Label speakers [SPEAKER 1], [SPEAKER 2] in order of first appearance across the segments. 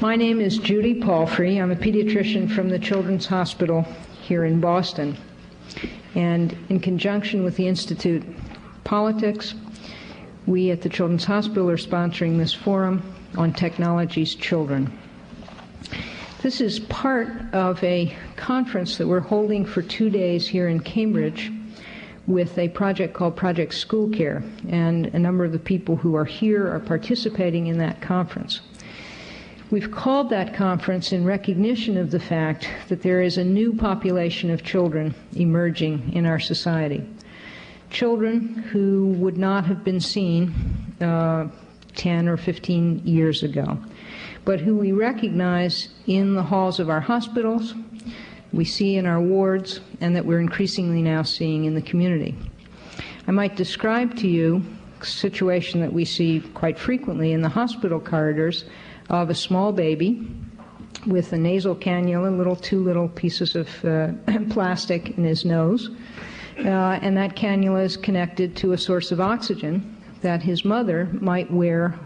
[SPEAKER 1] My name is Judy Palfrey. I'm a pediatrician from the Children's Hospital here in Boston. And in conjunction with the Institute Politics, we at the Children's Hospital are sponsoring this forum on Technology's Children. This is part of a conference that we're holding for 2 days here in Cambridge with a project called Project School Care, and a number of the people who are here are participating in that conference. We've called that conference in recognition of the fact that there is a new population of children emerging in our society. Children who would not have been seen 10 or 15 years ago, but who we recognize in the halls of our hospitals, we see in our wards, and that we're increasingly now seeing in the community. I might describe to you a situation that we see quite frequently in the hospital corridors of a small baby with a nasal cannula, two little pieces of plastic in his nose, and that cannula is connected to a source of oxygen that his mother might wear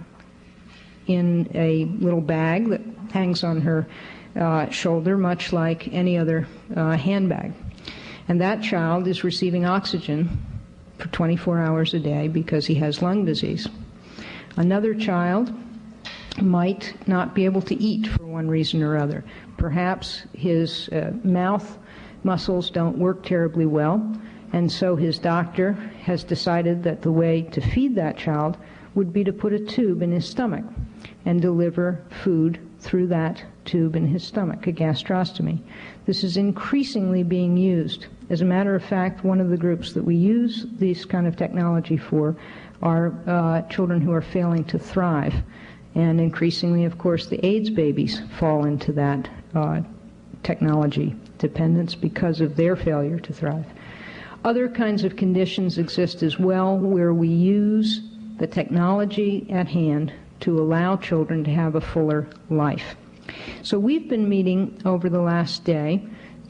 [SPEAKER 1] in a little bag that hangs on her shoulder, much like any other handbag. And that child is receiving oxygen for 24 hours a day because he has lung disease. Another child might not be able to eat for one reason or other. Perhaps his mouth muscles don't work terribly well, and so his doctor has decided that the way to feed that child would be to put a tube in his stomach and deliver food through that tube in his stomach, a gastrostomy. This is increasingly being used. As a matter of fact, one of the groups that we use this kind of technology for are children who are failing to thrive. And increasingly, of course, the AIDS babies fall into that technology dependence because of their failure to thrive. Other kinds of conditions exist as well where we use the technology at hand to allow children to have a fuller life. So we've been meeting over the last day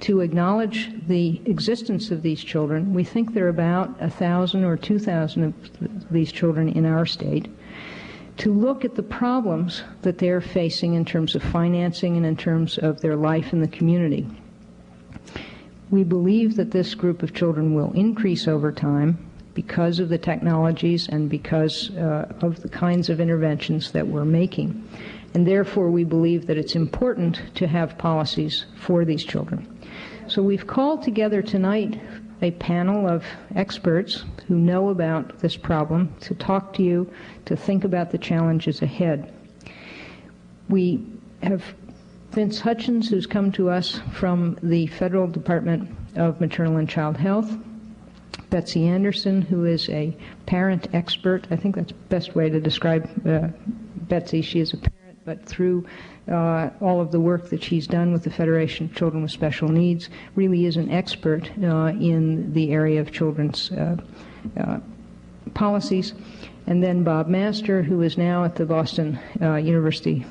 [SPEAKER 1] to acknowledge the existence of these children. We think there are about 1,000 or 2,000 of these children in our state, to look at the problems that they're facing in terms of financing and in terms of their life in the community. We believe that this group of children will increase over time because of the technologies and because of the kinds of interventions that we're making. And therefore, we believe that it's important to have policies for these children. So we've called together tonight a panel of experts who know about this problem to talk to you, to think about the challenges ahead. We have Vince Hutchins, who's come to us from the Federal Department of Maternal and Child Health, Betsy Anderson, who is a parent expert. I think that's the best way to describe Betsy. She is a parent, but through all of the work that she's done with the Federation of Children with Special Needs, really is an expert in the area of children's policies. And then Bob Master, who is now at the Boston University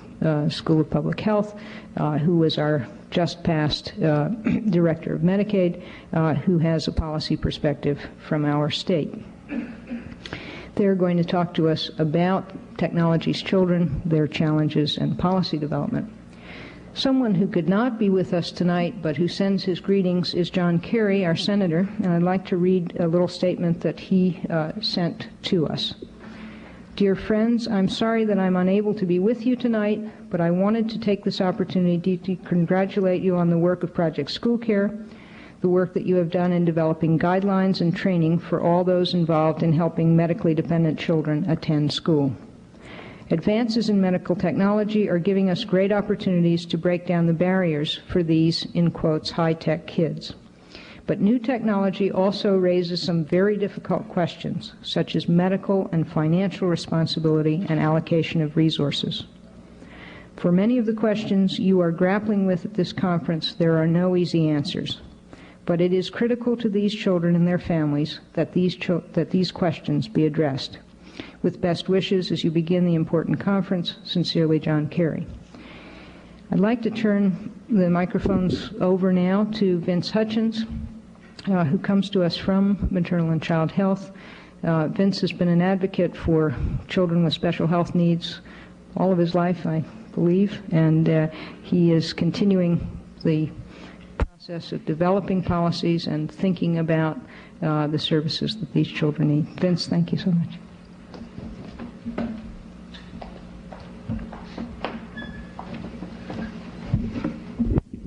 [SPEAKER 1] School of Public Health, who was our just passed director of Medicaid, who has a policy perspective from our state. They're going to talk to us about Technology's Children, their challenges, and policy development. Someone who could not be with us tonight but who sends his greetings is John Kerry, our senator, and I'd like to read a little statement that he sent to us. Dear friends, I'm sorry that I'm unable to be with you tonight, but I wanted to take this opportunity to congratulate you on the work of Project School Care, the work that you have done in developing guidelines and training for all those involved in helping medically dependent children attend school. Advances in medical technology are giving us great opportunities to break down the barriers for these, in quotes, high-tech kids. But new technology also raises some very difficult questions, such as medical and financial responsibility and allocation of resources. For many of the questions you are grappling with at this conference, there are no easy answers. But it is critical to these children and their families that these questions be addressed. With best wishes as you begin the important conference, sincerely, John Kerry. I'd like to turn the microphones over now to Vince Hutchins, who comes to us from Maternal and Child Health. Vince has been an advocate for children with special health needs all of his life. I believe, and he is continuing the process of developing policies and thinking about the services that these children need. Vince, thank you so much.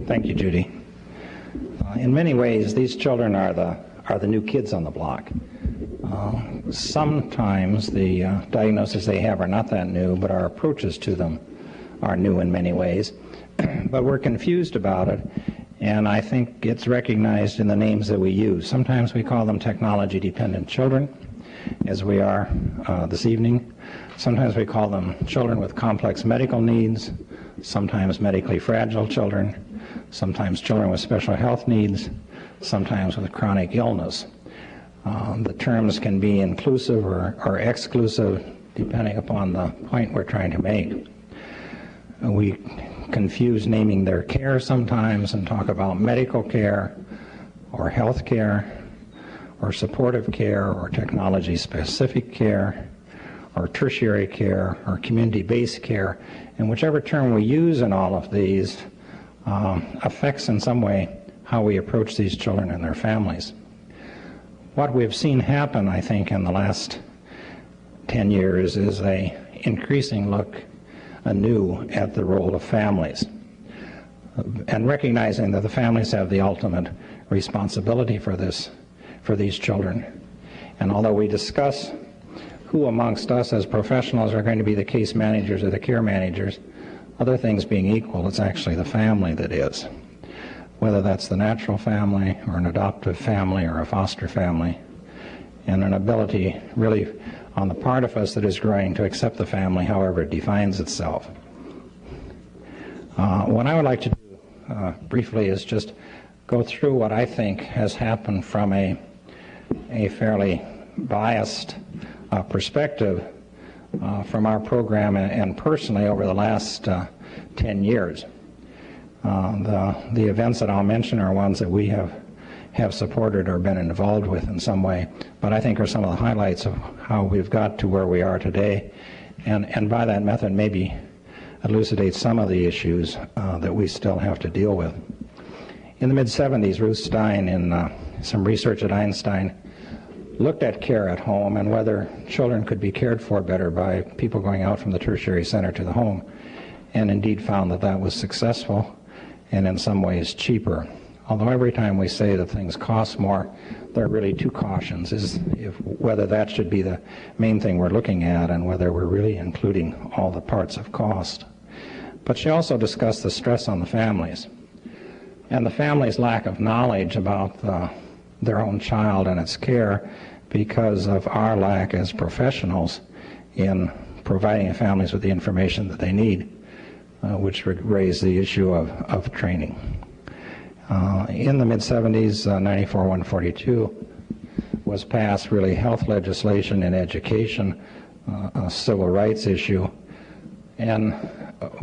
[SPEAKER 2] Thank you, Judy. In many ways, these children are the new kids on the block. Sometimes the diagnoses they have are not that new, but our approaches to them are new in many ways. But we're confused about it, and I think it's recognized in the names that we use. Sometimes we call them technology-dependent children, as we are this evening. Sometimes we call them children with complex medical needs, sometimes medically fragile children, sometimes children with special health needs, sometimes with chronic illness. The terms can be inclusive or exclusive depending upon the point we're trying to make. We confuse naming their care sometimes and talk about medical care or health care or supportive care or technology-specific care or tertiary care or community-based care. And whichever term we use in all of these affects in some way how we approach these children and their families. What we've seen happen, I think, in the last 10 years is an increasing look anew at the role of families, and recognizing that the families have the ultimate responsibility for these children. And although we discuss who amongst us as professionals are going to be the case managers or the care managers, other things being equal, it's actually the family that is. Whether that's the natural family or an adoptive family or a foster family, and an ability really on the part of us that is growing to accept the family however it defines itself. What I would like to do briefly is just go through what I think has happened from a fairly biased perspective from our program and personally over the last 10 years. The events that I'll mention are ones that we have supported or been involved with in some way, but I think are some of the highlights of how we've got to where we are today, and by that method maybe elucidate some of the issues that we still have to deal with. In the mid-70s, Ruth Stein, in some research at Einstein, looked at care at home and whether children could be cared for better by people going out from the tertiary center to the home, and indeed found that that was successful and in some ways cheaper. Although every time we say that things cost more, there are really two cautions, is whether that should be the main thing we're looking at and whether we're really including all the parts of cost. But she also discussed the stress on the families and the family's lack of knowledge about their own child and its care because of our lack as professionals in providing families with the information that they need, which raised the issue of training. In the mid-70s, 94-142 was passed, really health legislation in education, a civil rights issue, and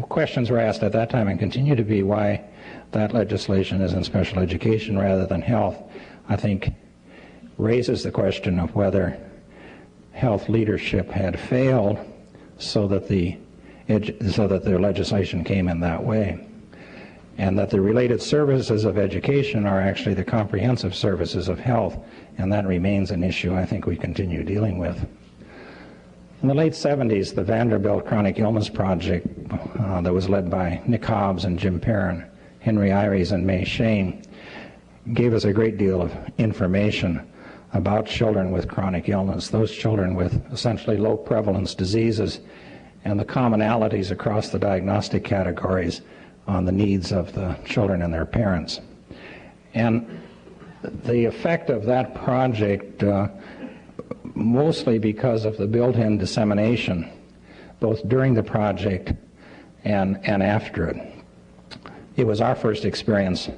[SPEAKER 2] questions were asked at that time and continue to be why that legislation is in special education rather than health. I think raises the question of whether health leadership had failed so that the legislation came in that way, and that the related services of education are actually the comprehensive services of health, and that remains an issue I think we continue dealing with. In the late 70s, the Vanderbilt Chronic Illness Project that was led by Nick Hobbs and Jim Perrin, Henry Iries and May Shane, gave us a great deal of information about children with chronic illness, those children with essentially low prevalence diseases, and the commonalities across the diagnostic categories on the needs of the children and their parents. And the effect of that project, mostly because of the built-in dissemination, both during the project and after it. It was our first experience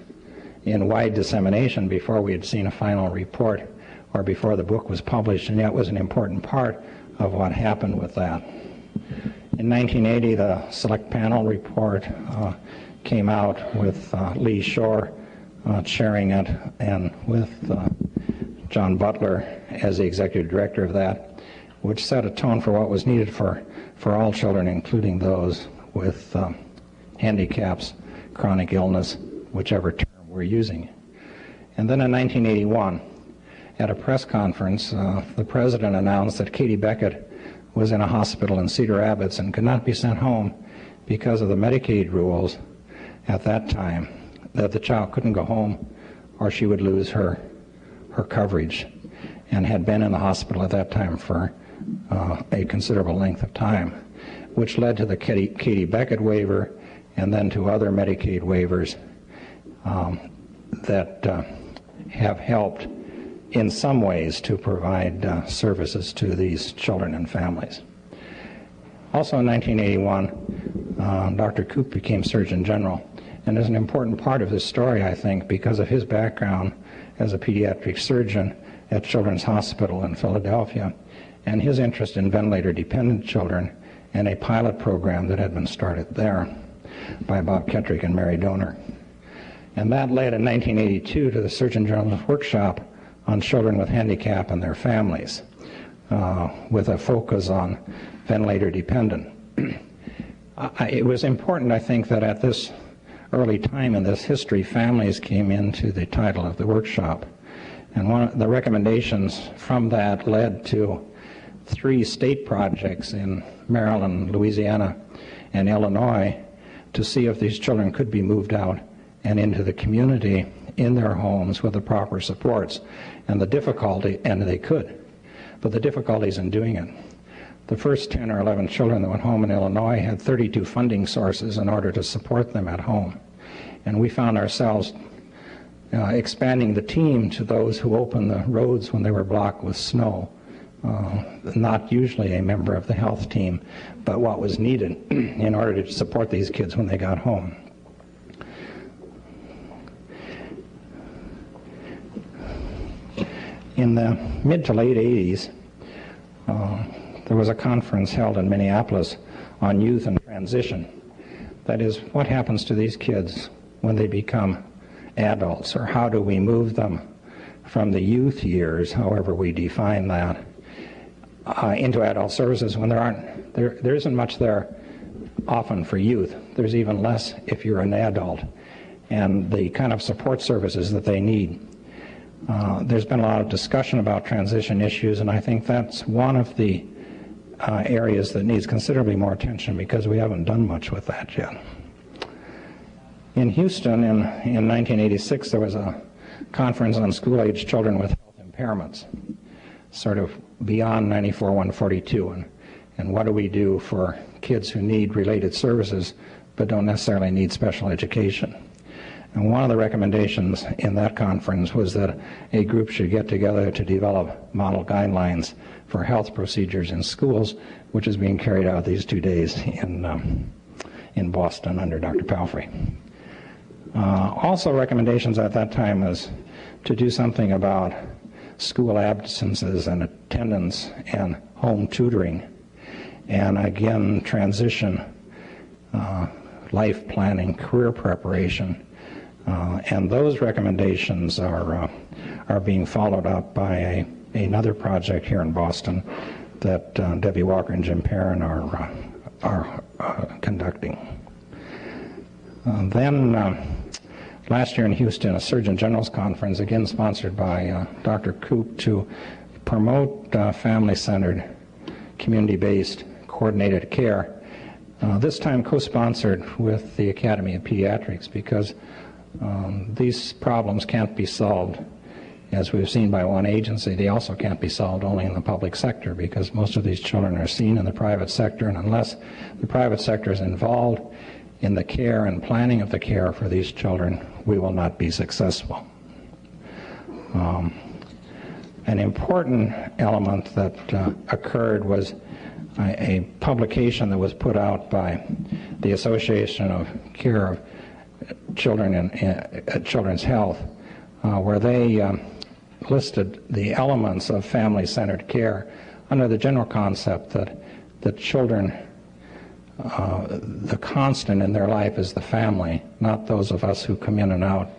[SPEAKER 2] in wide dissemination before we had seen a final report or before the book was published, and that was an important part of what happened with that. In 1980, the Select Panel report came out with Lee Shore chairing it, and with John Butler as the executive director of that, which set a tone for what was needed for all children, including those with handicaps, chronic illness, whichever term we're using. And then in 1981, at a press conference, the president announced that Katie Beckett was in a hospital in Cedar Rapids and could not be sent home because of the Medicaid rules at that time, that the child couldn't go home or she would lose her coverage, and had been in the hospital at that time for a considerable length of time, which led to the Katie Beckett waiver and then to other Medicaid waivers that have helped in some ways to provide services to these children and families. Also in 1981, Dr. Koop became Surgeon General, and is an important part of this story, I think, because of his background as a pediatric surgeon at Children's Hospital in Philadelphia, and his interest in ventilator-dependent children and a pilot program that had been started there by Bob Kettrick and Mary Donor. And that led in 1982 to the Surgeon General's workshop on children with handicap and their families, with a focus on ventilator-dependent. It was important, I think, that at this early time in this history, families came into the title of the workshop. And one of the recommendations from that led to 3 state projects in Maryland, Louisiana, and Illinois to see if these children could be moved out and into the community in their homes with the proper supports. And the difficulty, and they could, but the difficulties in doing it. The first 10 or 11 children that went home in Illinois had 32 funding sources in order to support them at home. And we found ourselves expanding the team to those who opened the roads when they were blocked with snow. Not usually a member of the health team, but what was needed in order to support these kids when they got home. In the mid to late 80s, there was a conference held in Minneapolis on youth and transition. That is, what happens to these kids when they become adults, or how do we move them from the youth years, however we define that, into adult services when there isn't much there often for youth. There's even less if you're an adult, and the kind of support services that they need. There's been a lot of discussion about transition issues, and I think that's one of the areas that needs considerably more attention because we haven't done much with that yet. In Houston in 1986, there was a conference on school-age children with health impairments, sort of beyond 94-142, and what do we do for kids who need related services but don't necessarily need special education. And one of the recommendations in that conference was that a group should get together to develop model guidelines for health procedures in schools, which is being carried out these 2 days in Boston under Dr. Palfrey. Also recommendations at that time was to do something about school absences and attendance and home tutoring, and again transition, life planning, career preparation. And those recommendations are being followed up by another project here in Boston that Debbie Walker and Jim Perrin are conducting. Then last year in Houston, a Surgeon General's conference, again sponsored by Dr. Koop, to promote family-centered, community-based, coordinated care. This time co-sponsored with the Academy of Pediatrics, because these problems can't be solved, as we've seen, by one agency. They also can't be solved only in the public sector, because most of these children are seen in the private sector, and unless the private sector is involved in the care and planning of the care for these children, we will not be successful. An important element that occurred was a publication that was put out by the Association of Care of Children and Children's Health, where they listed the elements of family-centered care under the general concept that children, the constant in their life is the family, not those of us who come in and out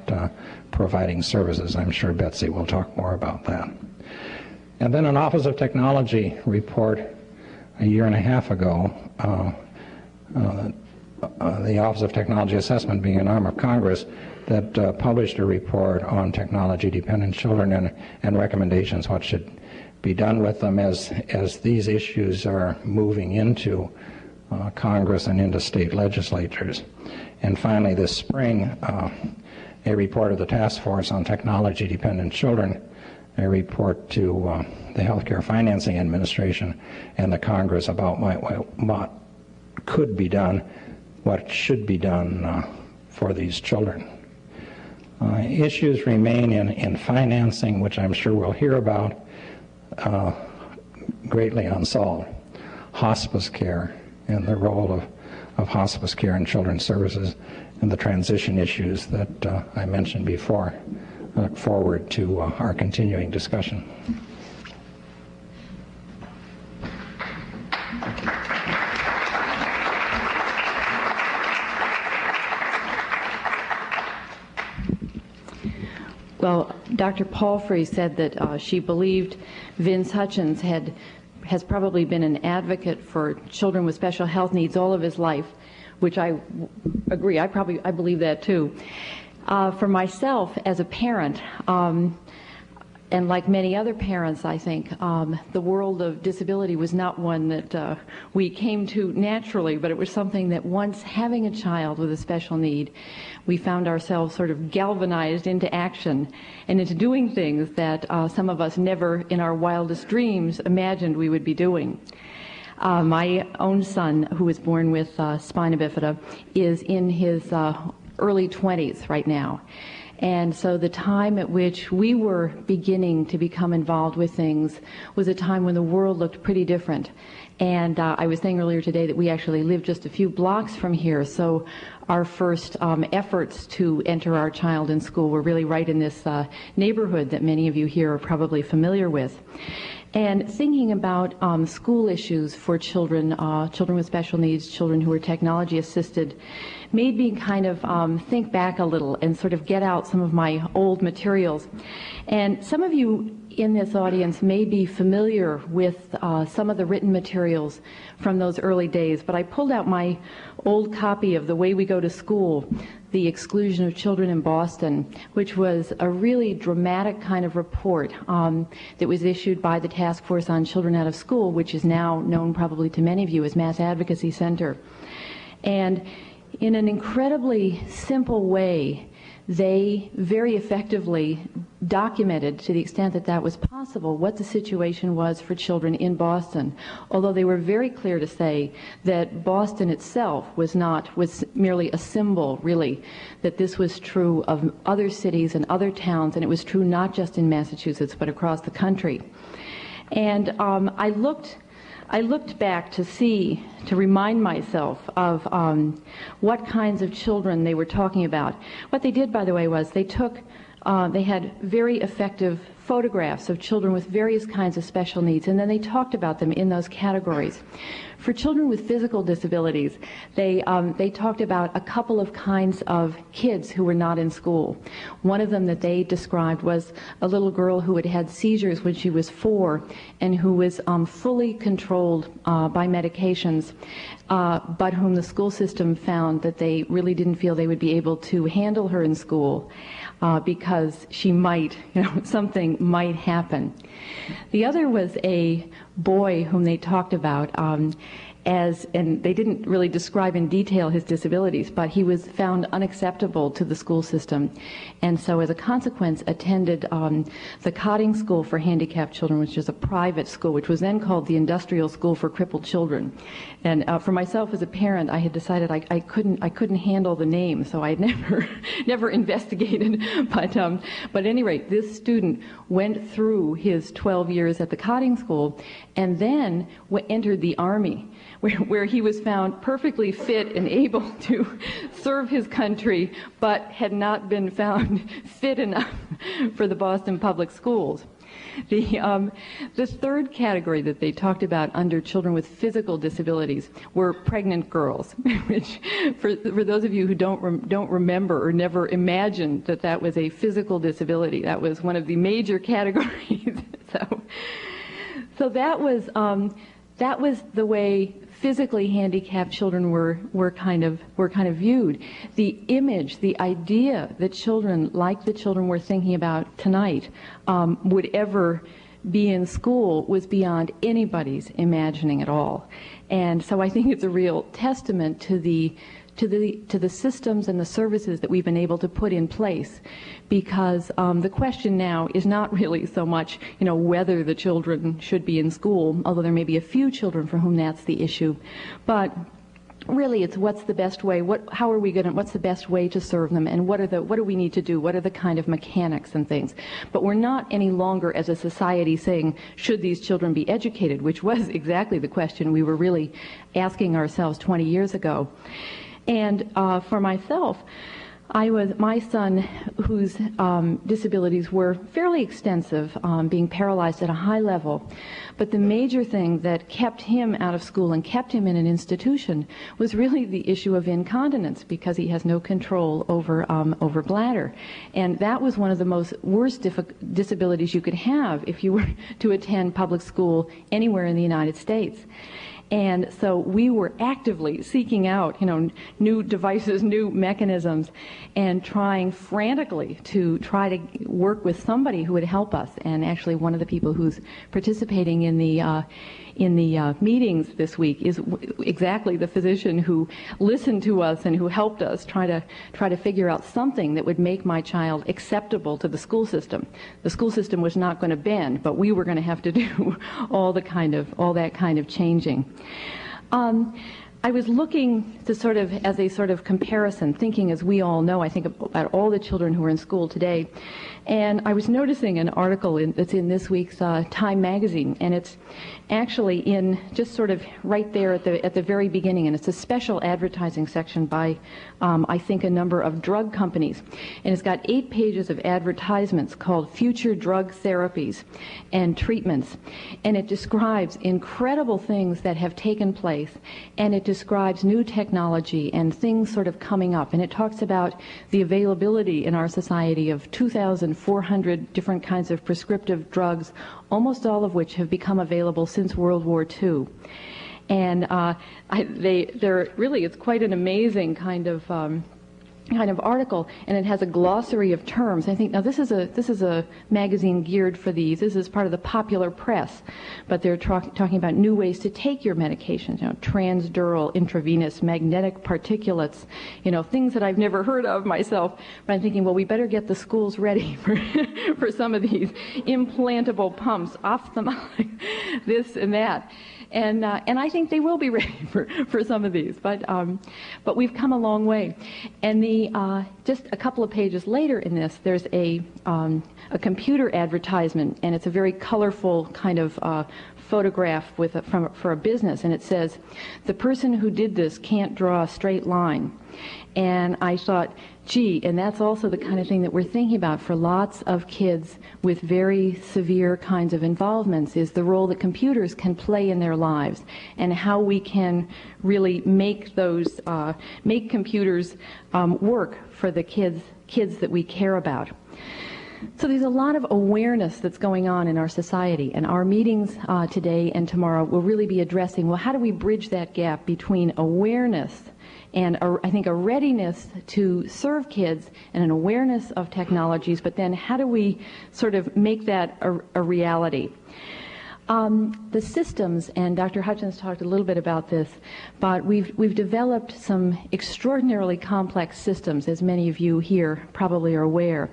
[SPEAKER 2] providing services. I'm sure Betsy will talk more about that. And then an Office of Technology report a year and a half ago the Office of Technology Assessment, being an arm of Congress, that published a report on technology-dependent children and recommendations what should be done with them as these issues are moving into Congress and into state legislatures. And finally, this spring, a report of the Task Force on Technology-Dependent Children, a report to the Healthcare Financing Administration and the Congress about what could be done, what should be done for these children. Issues remain in financing, which I'm sure we'll hear about, greatly unsolved. Hospice care and the role of hospice care in children's services and the transition issues that I mentioned before. I look forward to our continuing discussion.
[SPEAKER 3] Well, Dr. Palfrey said that she believed Vince Hutchins has probably been an advocate for children with special health needs all of his life, which I agree. I believe that too. For myself as a parent, and like many other parents, I think, the world of disability was not one that we came to naturally, but it was something that once having a child with a special need, we found ourselves sort of galvanized into action and into doing things that some of us never in our wildest dreams imagined we would be doing. My own son, who was born with spina bifida, is in his early 20s right now. And so the time at which we were beginning to become involved with things was a time when the world looked pretty different. And I was saying earlier today that we actually lived just a few blocks from here, so our first efforts to enter our child in school were really right in this neighborhood that many of you here are probably familiar with. And thinking about school issues for children, children with special needs, children who are technology assisted, made me kind of think back a little and sort of get out some of my old materials. And some of you in this audience may be familiar with some of the written materials from those early days, but I pulled out my old copy of The Way We Go to School, The Exclusion of Children in Boston, which was a really dramatic kind of report that was issued by the Task Force on Children Out of School, which is now known probably to many of you as Mass Advocacy Center. And in an incredibly simple way, they very effectively documented, to the extent that that was possible, what the situation was for children in Boston, although they were very clear to say that Boston itself was merely a symbol, really, that this was true of other cities and other towns, and it was true not just in Massachusetts, but across the country. And I looked back to remind myself of what kinds of children they were talking about. What they did, by the way, was they had very effective photographs of children with various kinds of special needs, and then they talked about them in those categories. For children with physical disabilities, they talked about a couple of kinds of kids who were not in school. One of them that they described was a little girl who had had seizures when she was 4 and who was fully controlled by medications, but whom the school system found that they really didn't feel they would be able to handle her in school because she might, something might happen. The other was a boy whom they talked about and they didn't really describe in detail his disabilities, but he was found unacceptable to the school system, and so as a consequence attended the Cotting School for Handicapped Children, which is a private school, which was then called the Industrial School for Crippled Children. And for myself as a parent, I had decided I couldn't handle the name, so I had never investigated. But at any rate, this student went through his 12 years at the Cotting School and then entered the Army, where he was found perfectly fit and able to serve his country, but had not been found fit enough for the Boston Public Schools. The third category that they talked about under children with physical disabilities were pregnant girls, which for those of you who don't remember or never imagined that was a physical disability, that was one of the major categories. So that was the way physically handicapped children were kind of viewed. The image, the idea that children like the children we're thinking about tonight would ever be in school was beyond anybody's imagining at all. And so I think it's a real testament to the systems and the services that we've been able to put in place, because the question now is not really so much, whether the children should be in school, although there may be a few children for whom that's the issue, but really it's what's the best way, what's the best way to serve them, and what do we need to do, what are the kind of mechanics and things. But we're not any longer as a society saying, should these children be educated, which was exactly the question we were really asking ourselves 20 years ago. And for myself, my son, whose disabilities were fairly extensive, being paralyzed at a high level, but the major thing that kept him out of school and kept him in an institution was really the issue of incontinence, because he has no control over bladder. And that was one of the worst disabilities you could have if you were to attend public school anywhere in the United States. And so we were actively seeking out, new devices, new mechanisms, and trying frantically to try to work with somebody who would help us. And actually, one of the people who's participating in the meetings this week is exactly the physician who listened to us and who helped us try to figure out something that would make my child acceptable to the school system. The school system was not going to bend, but we were going to have to do all that kind of changing. I was looking to as a sort of comparison, thinking, as we all know, I think about all the children who are in school today, and I was noticing an article that's in this week's Time magazine, and it's actually in just sort of right there at the very beginning, and it's a special advertising section by I think a number of drug companies, and it's got 8 pages of advertisements called Future Drug Therapies and Treatments, and it describes incredible things that have taken place, and it describes new technology and things sort of coming up, and it talks about the availability in our society of 2,400 different kinds of prescriptive drugs, almost all of which have become available since World War II. And it's quite an amazing kind of article, and it has a glossary of terms. I think now this is a magazine geared for these. This is part of the popular press, but they're talking about new ways to take your medications. Transdural, intravenous, magnetic particulates. Things that I've never heard of myself. But I'm thinking, well, we better get the schools ready for some of these implantable pumps, ophthalmic, this and that. And I think they will be ready for some of these, but we've come a long way. And just a couple of pages later in this, there's a computer advertisement, and it's a very colorful kind of photograph for a business, and it says, "The person who did this can't draw a straight line." And I thought, gee, and that's also the kind of thing that we're thinking about for lots of kids with very severe kinds of involvements, is the role that computers can play in their lives, and how we can really make computers work for the kids that we care about. So there's a lot of awareness that's going on in our society, and our meetings today and tomorrow will really be addressing, well, how do we bridge that gap between awareness and I think a readiness to serve kids and an awareness of technologies, but then how do we sort of make that a reality? The systems, and Dr. Hutchins talked a little bit about this, but we've developed some extraordinarily complex systems, as many of you here probably are aware.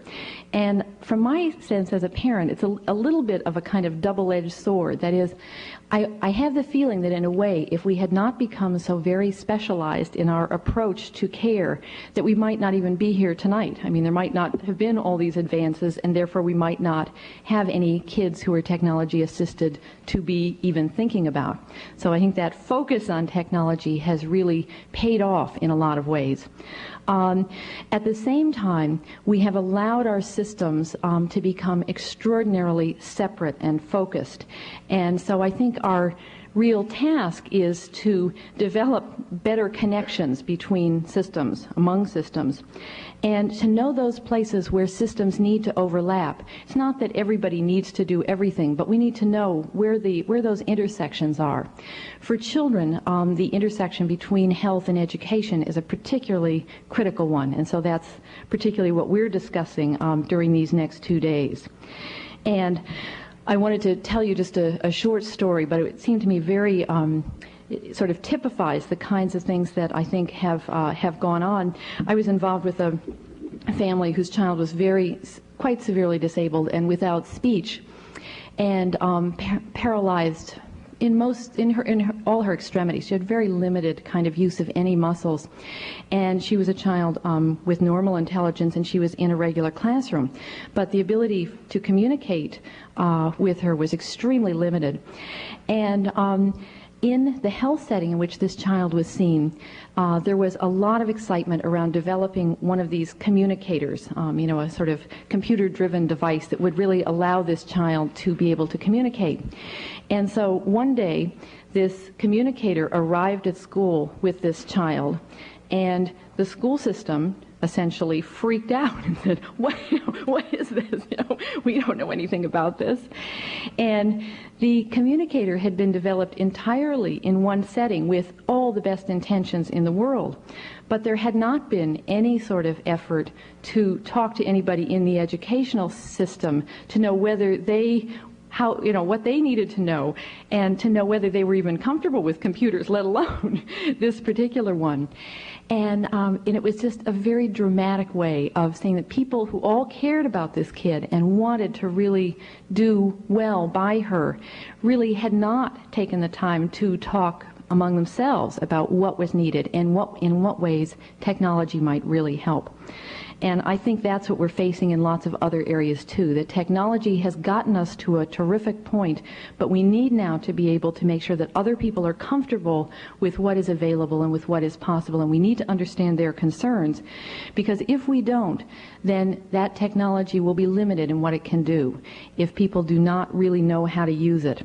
[SPEAKER 3] And from my sense as a parent, it's a little bit of a kind of double-edged sword. That is, I have the feeling that in a way, if we had not become so very specialized in our approach to care, that we might not even be here tonight. I mean, there might not have been all these advances, and therefore we might not have any kids who are technology assisted to be even thinking about. So I think that focus on technology has really paid off in a lot of ways. At the same time, we have allowed our systems to become extraordinarily separate and focused. And so I think our real task is to develop better connections between systems, among systems, and to know those places where systems need to overlap. It's not that everybody needs to do everything, but we need to know where those intersections are. For children, the intersection between health and education is a particularly critical one, and so that's particularly what we're discussing during these next 2 days. And I wanted to tell you just a short story, but it seemed to me very it sort of typifies the kinds of things that I think have gone on. I was involved with a family whose child was quite severely disabled and without speech, and paralyzed in all her extremities. She had very limited kind of use of any muscles, and she was a child with normal intelligence, and she was in a regular classroom, but the ability to communicate with her was extremely limited. And in the health setting in which this child was seen, there was a lot of excitement around developing one of these communicators, a sort of computer-driven device that would really allow this child to be able to communicate. And so one day, this communicator arrived at school with this child, and the school system essentially freaked out and said, what is this? We don't know anything about this. And the communicator had been developed entirely in one setting with all the best intentions in the world. But there had not been any sort of effort to talk to anybody in the educational system to know whether what they needed to know, and to know whether they were even comfortable with computers, let alone this particular one. And it was just a very dramatic way of saying that people who all cared about this kid and wanted to really do well by her really had not taken the time to talk among themselves about what was needed and in what ways technology might really help. And I think that's what we're facing in lots of other areas too, that technology has gotten us to a terrific point, but we need now to be able to make sure that other people are comfortable with what is available and with what is possible, and we need to understand their concerns, because if we don't, then that technology will be limited in what it can do if people do not really know how to use it.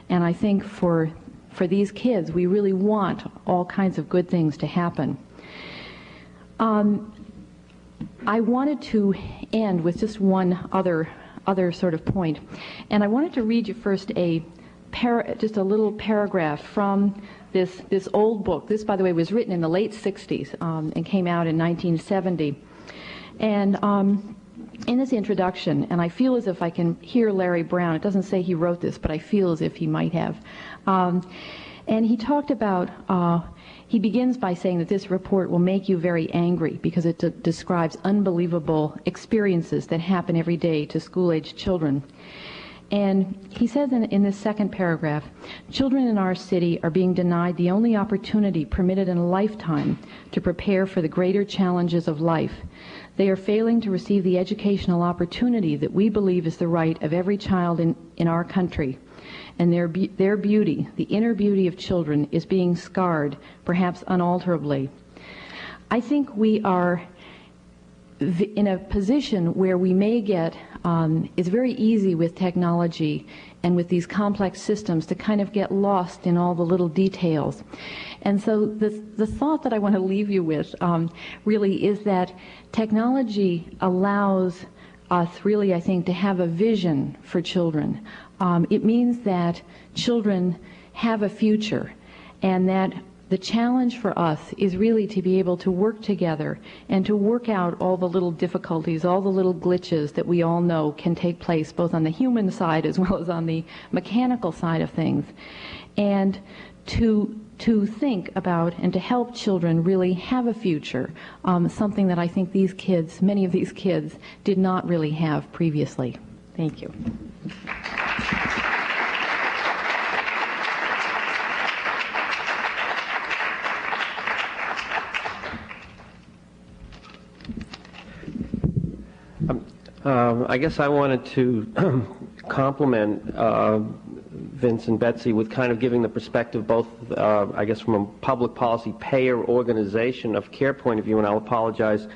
[SPEAKER 3] And I think for these kids, we really want all kinds of good things to happen. I wanted to end with just one other sort of point, and I wanted to read you first just a little paragraph from this old book. This, by the way, was written in the late 60s and came out in 1970. And in this introduction, and I feel as if I can hear Larry Brown. It doesn't say he wrote this, but I feel as if he might have. And he talked about, he begins by saying that this report will make you very angry because it describes unbelievable experiences that happen every day to school-aged children. And he says in this second paragraph, children in our city are being denied the only opportunity permitted in a lifetime to prepare for the greater challenges of life. They are failing to receive the educational opportunity that we believe is the right of every child in our country. And their beauty, the inner beauty of children, is being scarred, perhaps unalterably. I think we are in a position where we may get, it's very easy with technology and with these complex systems to kind of get lost in all the little details. And so the thought that I want to leave you with really is that technology allows us really, I think, to have a vision for children. It means that children have a future, and that the challenge for us is really to be able to work together and to work out all the little difficulties, all the little glitches that we all know can take place both on the human side as well as on the mechanical side of things, and to think about and to help children really have a future, something that I think these kids, many of these kids, did not really have previously. Thank you.
[SPEAKER 4] I guess I wanted to compliment Vince and Betsy with kind of giving the perspective both, I guess, from a public policy payer organization of care point of view, and I'll apologize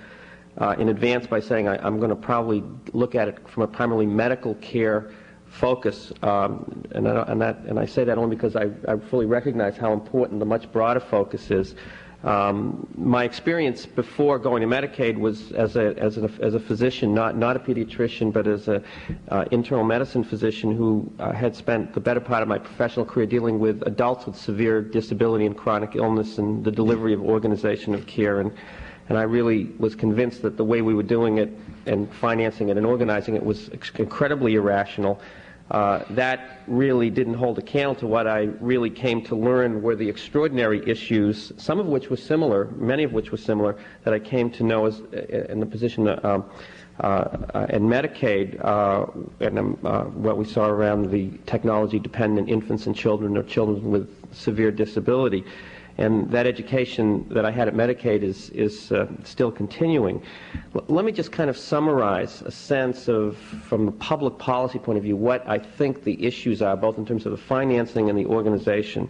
[SPEAKER 4] in advance by saying I'm going to probably look at it from a primarily medical care focus, and I say that only because I fully recognize how important the much broader focus is. My experience before going to Medicaid was as a physician, not a pediatrician, but as an internal medicine physician who had spent the better part of my professional career dealing with adults with severe disability and chronic illness and the delivery of organization of care. And I really was convinced that the way we were doing it and financing it and organizing it was incredibly irrational. That really didn't hold a candle to what I really came to learn were the extraordinary issues, some of which were similar, many of which were similar, that I came to know as in the position in Medicaid, and what we saw around the technology-dependent infants and children or children with severe disability. And that education that I had at Medicaid is still continuing. Let me just kind of summarize a sense of, from a public policy point of view, what I think the issues are, both in terms of the financing and the organization.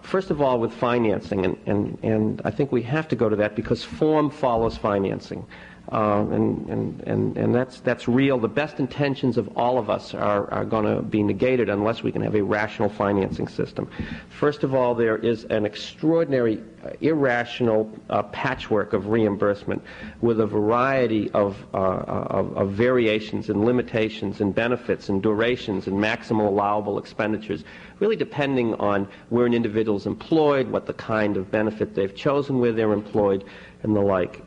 [SPEAKER 4] First of all, with financing, and I think we have to go to that because form follows financing. And that's real. The best intentions of all of us are going to be negated unless we can have a rational financing system. First of all, there is an extraordinary irrational patchwork of reimbursement with a variety of variations and limitations and benefits and durations and maximal allowable expenditures, really depending on where an individual is employed, what the kind of benefit they've chosen where they're employed, and the like.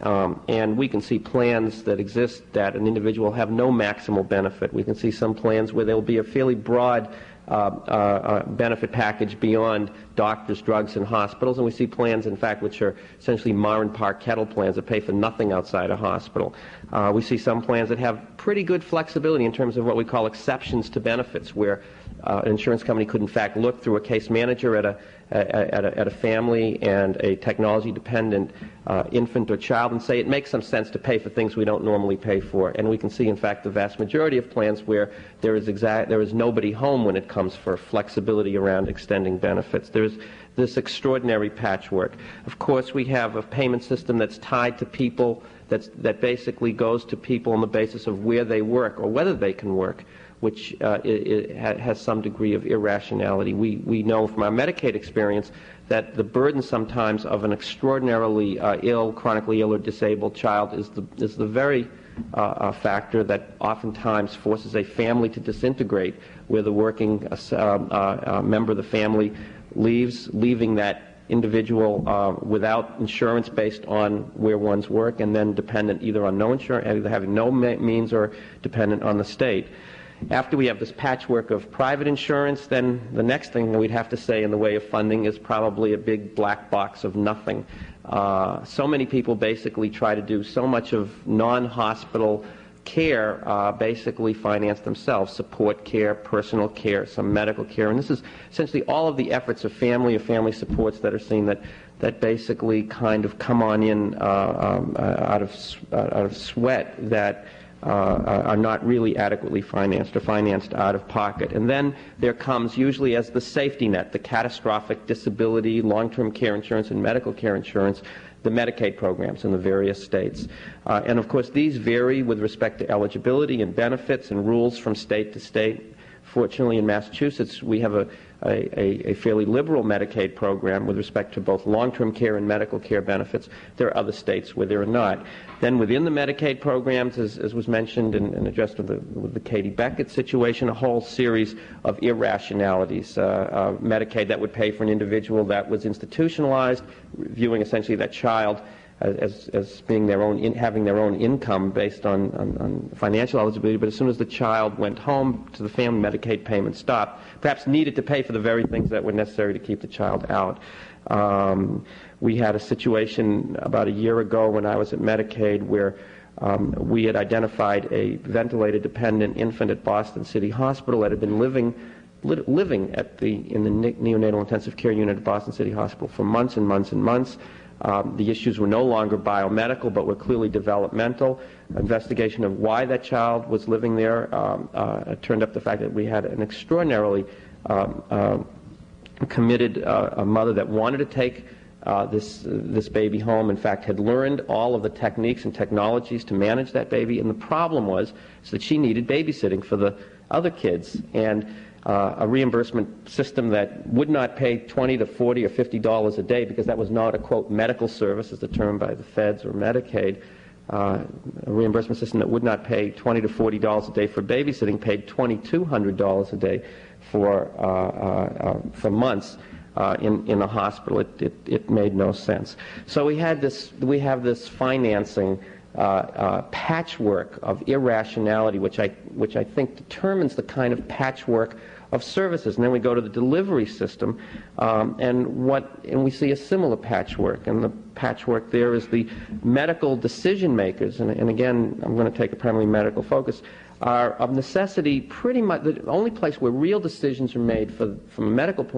[SPEAKER 4] And we can see plans that exist that an individual will have no maximal benefit. We can see some plans where there will be a fairly broad benefit package beyond doctors, drugs, and hospitals, and we see plans, in fact, which are essentially mar and par kettle plans that pay for nothing outside a hospital. We see some plans that have pretty good flexibility in terms of what we call exceptions to benefits, where an insurance company could, in fact, look through a case manager at a family and a technology-dependent infant or child and say it makes some sense to pay for things we don't normally pay for. And we can see, in fact, the vast majority of plans where there is nobody home when it comes for flexibility around extending benefits. There's this extraordinary patchwork. Of course, we have a payment system that's tied to people, that basically goes to people on the basis of where they work or whether they can work, which has some degree of irrationality. We know from our Medicaid experience that the burden sometimes of an extraordinarily ill, chronically ill or disabled child is the very factor that oftentimes forces a family to disintegrate, where the working member of the family leaving that individual without insurance based on where one's work, and then dependent either on no insurance, either having no means or dependent on the state. After we have this patchwork of private insurance, then the next thing we'd have to say in the way of funding is probably a big black box of nothing. So many people basically try to do so much of non-hospital care, basically finance themselves, support care, personal care, some medical care, and this is essentially all of the efforts of family or family supports that are seen that basically kind of come on in out of sweat, that are not really adequately financed or financed out of pocket. And then there comes, usually as the safety net, the catastrophic disability, long-term care insurance, and medical care insurance, the Medicaid programs in the various states. And of course these vary with respect to eligibility and benefits and rules from state to state. Fortunately, in Massachusetts, we have a fairly liberal Medicaid program with respect to both long-term care and medical care benefits. There are other states where there are not. Then within the Medicaid programs, as was mentioned and addressed with the Katie Beckett situation, a whole series of irrationalities. Medicaid that would pay for an individual that was institutionalized, viewing essentially that child as being their own, having their own income based on financial eligibility, but as soon as the child went home to the family, Medicaid payments stopped, perhaps needed to pay for the very things that were necessary to keep the child out. We had a situation about a year ago when I was at Medicaid where we had identified a ventilator-dependent infant at Boston City Hospital that had been living in the neonatal intensive care unit at Boston City Hospital for months and months and months. The issues were no longer biomedical, but were clearly developmental. Investigation of why that child was living there turned up the fact that we had an extraordinarily committed mother that wanted to take this baby home. In fact, had learned all of the techniques and technologies to manage that baby, and the problem was that she needed babysitting for the other kids, and a reimbursement system that would not pay $20 to $40 or $50 a day, because that was not a, quote, medical service as determined by the feds or Medicaid. A reimbursement system that would not pay $20 to $40 a day for babysitting paid $2,200 a day for months in a hospital. It made no sense. So we have this financing patchwork of irrationality, which I think determines the kind of patchwork of services. And then we go to the delivery system, and we see a similar patchwork. And the patchwork there is the medical decision makers, and again, I'm going to take a primarily medical focus, are of necessity pretty much the only place where real decisions are made from a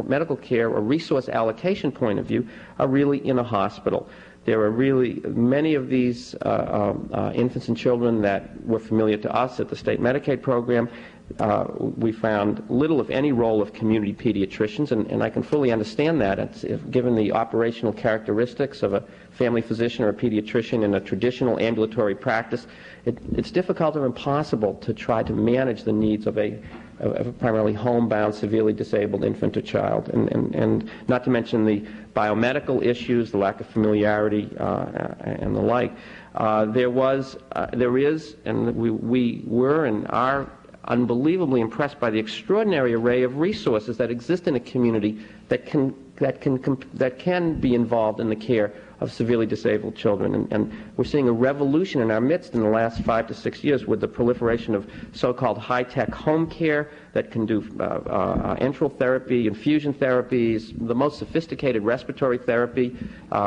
[SPEAKER 4] medical care or resource allocation point of view are really in a hospital. There are really many of these infants and children that were familiar to us at the state Medicaid program. We found little, if any, role of community pediatricians, and I can fully understand that. Given the operational characteristics of a family physician or a pediatrician in a traditional ambulatory practice, it's difficult or impossible to try to manage the needs of a primarily homebound, severely disabled infant or child, and not to mention the biomedical issues, the lack of familiarity, and the like. There is, and we were and are unbelievably impressed by the extraordinary array of resources that exist in a community that can be involved in the care of severely disabled children. And we're seeing a revolution in our midst in the last 5 to 6 years with the proliferation of so-called high-tech home care that can do enteral therapy, infusion therapies, the most sophisticated respiratory therapy,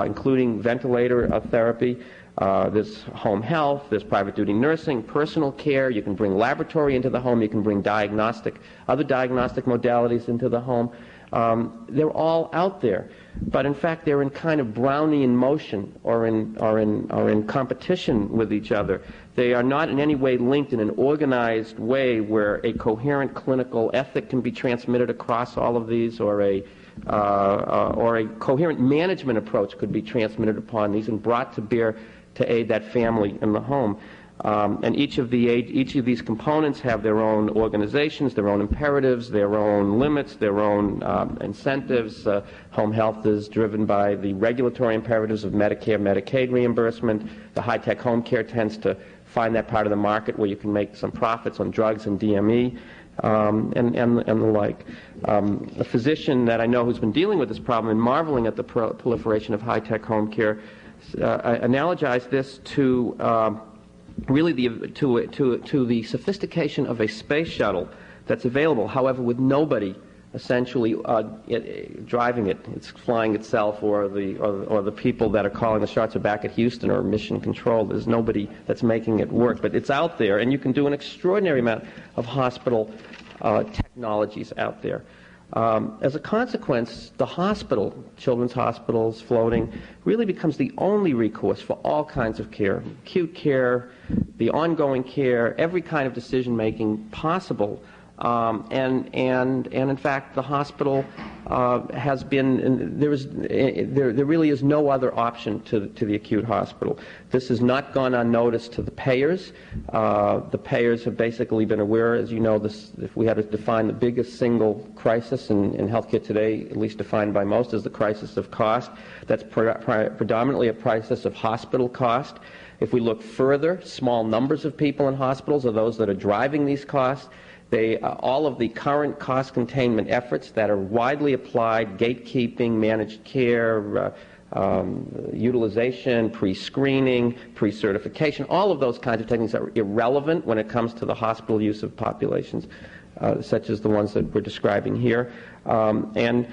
[SPEAKER 4] including ventilator therapy. There's home health, there's private duty nursing, personal care. You can bring laboratory into the home, you can bring other diagnostic modalities into the home. They're all out there, but in fact they're in kind of Brownian motion or in competition with each other. They are not in any way linked in an organized way where a coherent clinical ethic can be transmitted across all of these, or a coherent management approach could be transmitted upon these and brought to bear to aid that family in the home. And each of these components have their own organizations, their own imperatives, their own limits, their own incentives. Home health is driven by the regulatory imperatives of Medicare, Medicaid reimbursement. The high-tech home care tends to find that part of the market where you can make some profits on drugs and DME. And the like. A physician that I know who's been dealing with this problem and marveling at the proliferation of high-tech home care analogized this to really to the sophistication of a space shuttle that's available, however, with nobody essentially driving it. It's flying itself, or the people that are calling the shots are back at Houston or mission control. There's nobody that's making it work, but it's out there, and you can do an extraordinary amount of hospital technologies out there. As a consequence, the hospital, children's hospitals, floating, really becomes the only recourse for all kinds of care, acute care, the ongoing care, every kind of decision-making possible. And in fact, the hospital has been, there really is no other option to the acute hospital. This has not gone unnoticed to the payers. The payers have basically been aware, as you know, if we had to define the biggest single crisis in healthcare today, at least defined by most, as the crisis of cost. That's predominantly a crisis of hospital cost. If we look further, small numbers of people in hospitals are those that are driving these costs. All of the current cost containment efforts that are widely applied, gatekeeping, managed care, utilization, pre-screening, pre-certification, all of those kinds of techniques are irrelevant when it comes to the hospital use of populations, such as the ones that we're describing here. And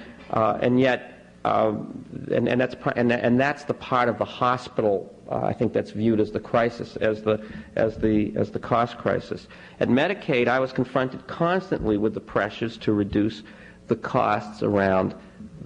[SPEAKER 4] that's the part of the hospital, I think, that's viewed as the crisis, as the cost crisis. At Medicaid, I was confronted constantly with the pressures to reduce the costs around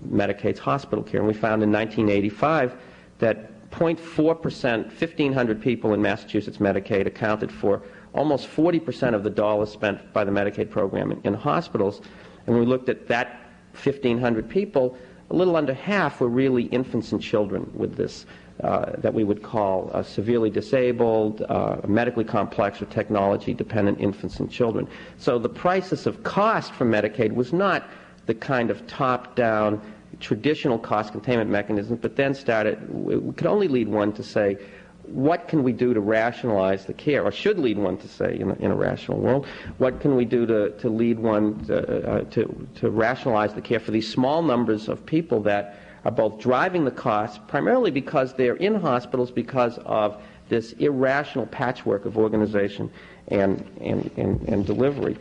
[SPEAKER 4] Medicaid's hospital care, and we found in 1985 that 0.4%, 1,500 people in Massachusetts Medicaid accounted for almost 40% of the dollars spent by the Medicaid program in hospitals. And when we looked at that 1,500 people, a little under half were really infants and children with this that we would call severely disabled, medically complex or technology-dependent infants and children. So the crisis of cost for Medicaid was not the kind of top-down traditional cost containment mechanism, but then it could only lead one to say, what can we do to rationalize the care, or should lead one to say in a rational world, what can we do to lead one to rationalize the care for these small numbers of people that are both driving the costs, primarily because they're in hospitals because of this irrational patchwork of organization and delivery.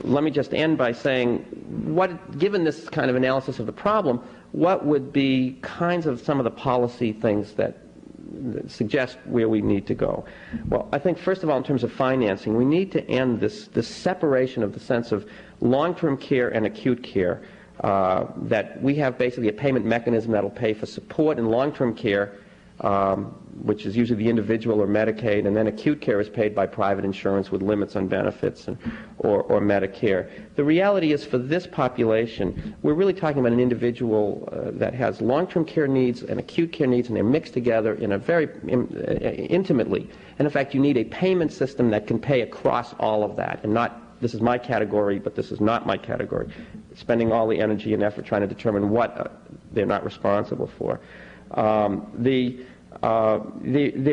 [SPEAKER 4] Let me just end by saying, given this kind of analysis of the problem, what would be kinds of some of the policy things that suggest where we need to go? Well, I think first of all, in terms of financing, we need to end this separation of the sense of long-term care and acute care, that we have basically a payment mechanism that will pay for support in long-term care, which is usually the individual or Medicaid, and then acute care is paid by private insurance with limits on benefits or Medicare. The reality is, for this population, we're really talking about an individual that has long-term care needs and acute care needs, and they're mixed together in a very intimately. And in fact, you need a payment system that can pay across all of that, and not, this is my category, but this is not my category, spending all the energy and effort trying to determine what they're not responsible for. There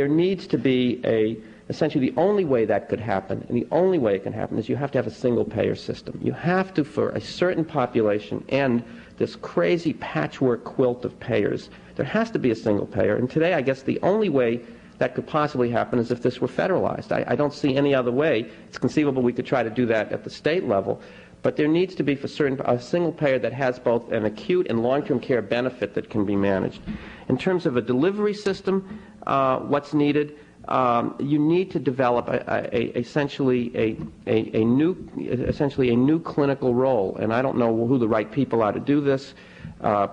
[SPEAKER 4] needs to be essentially the only way that could happen, and the only way it can happen, is you have to have a single payer system. You have to, for a certain population, end this crazy patchwork quilt of payers. There has to be a single payer, and today I guess the only way that could possibly happen is if this were federalized. I don't see any other way. It's conceivable we could try to do that at the state level, but there needs to be, for certain, a single payer that has both an acute and long-term care benefit that can be managed. In terms of a delivery system, what's needed? You need to develop essentially a new clinical role, and I don't know who the right people are to do this.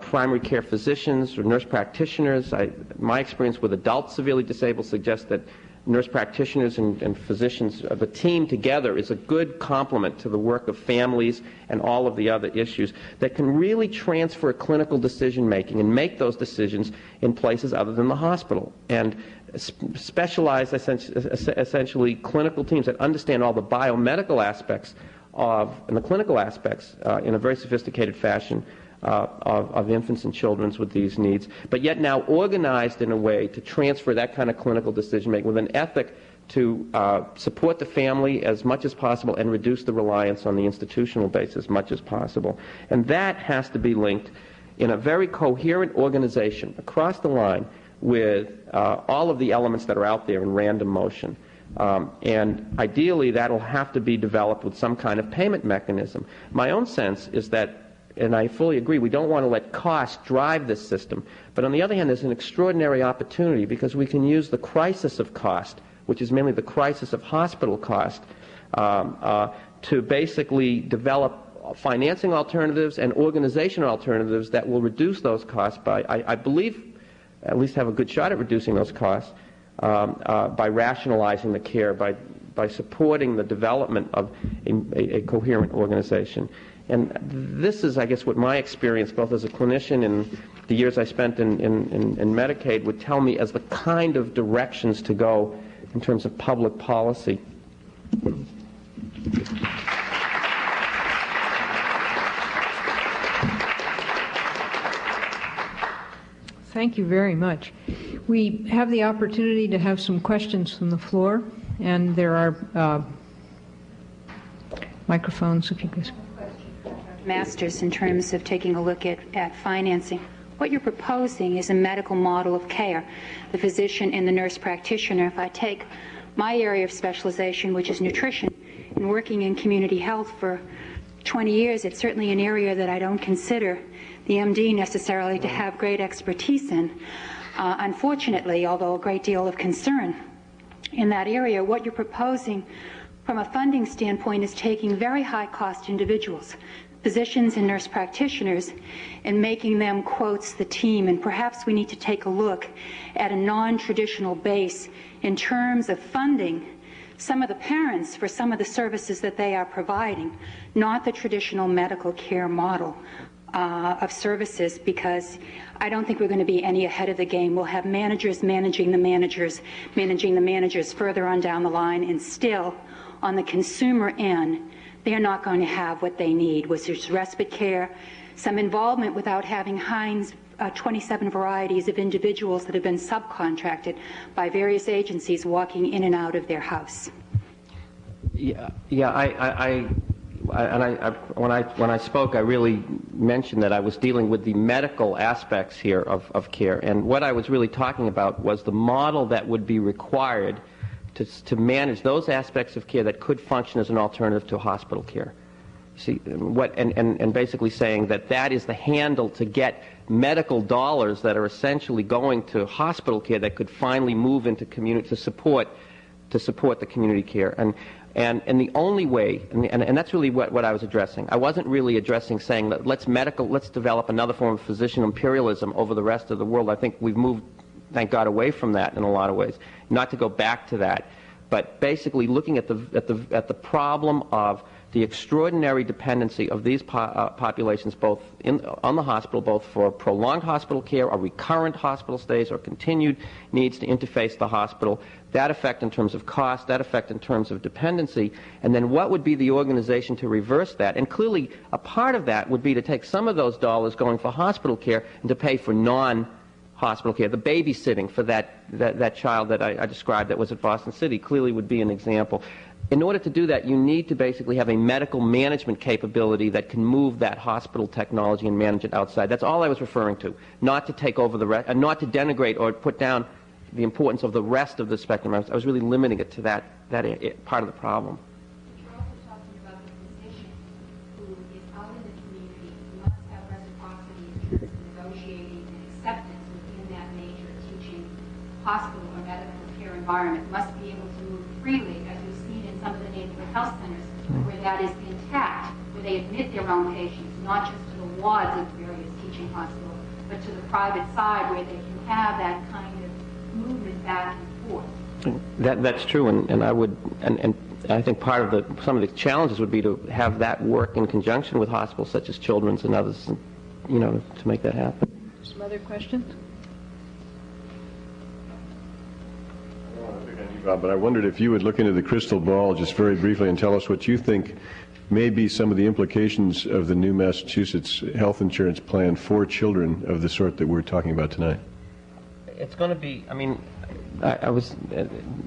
[SPEAKER 4] Primary care physicians or nurse practitioners. My experience with adult severely disabled suggests that nurse practitioners and physicians, the team together, is a good complement to the work of families and all of the other issues that can really transfer clinical decision making and make those decisions in places other than the hospital. And specialized, essentially, clinical teams that understand all the biomedical aspects and the clinical aspects in a very sophisticated fashion of infants and children with these needs, but yet now organized in a way to transfer that kind of clinical decision-making with an ethic to support the family as much as possible and reduce the reliance on the institutional base as much as possible. And that has to be linked in a very coherent organization across the line with all of the elements that are out there in random motion. And ideally, that will have to be developed with some kind of payment mechanism. My own sense is that, and I fully agree, we don't want to let cost drive this system. But on the other hand, there's an extraordinary opportunity because we can use the crisis of cost, which is mainly the crisis of hospital cost, to basically develop financing alternatives and organizational alternatives that will reduce those costs by, I believe, at least have a good shot at reducing those costs by rationalizing the care, by supporting the development of a coherent organization. And this is, I guess, what my experience, both as a clinician and the years I spent in Medicaid, would tell me as the kind of directions to go in terms of public policy.
[SPEAKER 1] Thank you very much. We have the opportunity to have some questions from the floor, and there are microphones, if you could.
[SPEAKER 5] Masters, in terms of taking a look at financing. What you're proposing is a medical model of care, the physician and the nurse practitioner. If I take my area of specialization, which is nutrition, and working in community health for 20 years, it's certainly an area that I don't consider the MD necessarily to have great expertise in. Unfortunately, although a great deal of concern in that area, what you're proposing from a funding standpoint is taking very high-cost individuals, physicians and nurse practitioners, and making them, quotes, the team. And perhaps we need to take a look at a non-traditional base in terms of funding some of the parents for some of the services that they are providing, not the traditional medical care model of services, because I don't think we're going to be any ahead of the game. We'll have managers managing the managers, managing the managers further on down the line, and still, on the consumer end, they're not going to have what they need, which is respite care, some involvement without having Heinz 27 varieties of individuals that have been subcontracted by various agencies walking in and out of their house.
[SPEAKER 4] When I spoke, I really mentioned that I was dealing with the medical aspects here of care, and what I was really talking about was the model that would be required to manage those aspects of care that could function as an alternative to hospital care. See, and basically saying that is the handle to get medical dollars that are essentially going to hospital care that could finally move into community to support the community care. And the only way, and that's really what I was addressing. I wasn't really addressing saying that let's develop another form of physician imperialism over the rest of the world. I think we've moved, thank God, away from that in a lot of ways. Not to go back to that, but basically looking at the problem of the extraordinary dependency of these populations, both on the hospital, both for prolonged hospital care or recurrent hospital stays or continued needs to interface the hospital, that effect in terms of cost, that effect in terms of dependency, and then what would be the organization to reverse that? And clearly, a part of that would be to take some of those dollars going for hospital care and to pay for non-hospital care. The babysitting for that child that I described that was at Boston City clearly would be an example. In order to do that, you need to basically have a medical management capability that can move that hospital technology and manage it outside. That's all I was referring to, not to take over the rest, and not to denigrate or put down the importance of the rest of the spectrum. I was really limiting it to that part of the problem.
[SPEAKER 5] You're also talking about the physician who is out in the community, who must have reciprocity in terms of negotiating and acceptance within that major teaching hospital or medical care environment, must be able to move freely, as we've seen in some of the neighborhood health centers, where that is intact, where they admit their own patients, not just to the wards of various teaching hospitals, but to the private side, where they can have that kind of movement back and forth.
[SPEAKER 4] That's true, and I think part of some of the challenges would be to have that work in conjunction with hospitals such as Children's and others, to make that happen.
[SPEAKER 1] Some other questions?
[SPEAKER 6] But I wondered if you would look into the crystal ball just very briefly and tell us what you think may be some of the implications of the new Massachusetts health insurance plan for children of the sort that we're talking about tonight.
[SPEAKER 4] It's going to be, I was,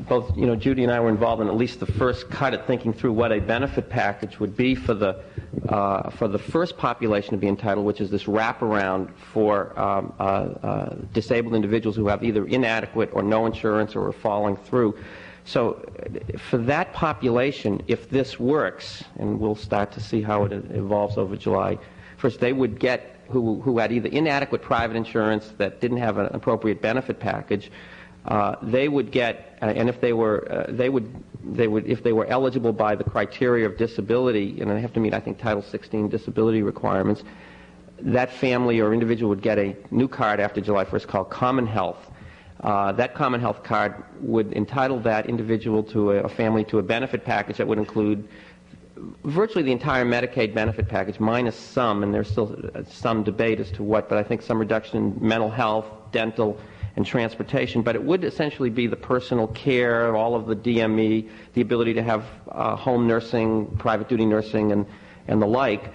[SPEAKER 4] both, Judy and I were involved in at least the first cut at thinking through what a benefit package would be for the first population to be entitled, which is this wraparound for disabled individuals who have either inadequate or no insurance or are falling through. So for that population, if this works, and we'll start to see how it evolves over July, first they would get, who had either inadequate private insurance that didn't have an appropriate benefit package, they would get, and if they were if they were eligible by the criteria of disability, and they have to meet, I think, Title 16 disability requirements, that family or individual would get a new card after July 1st called Common Health. That Common Health card would entitle that individual to a family to a benefit package that would include virtually the entire Medicaid benefit package, minus some, and there's still some debate as to what, but I think some reduction in mental health, dental, and transportation. But it would essentially be the personal care, all of the DME, the ability to have home nursing, private duty nursing, and the like.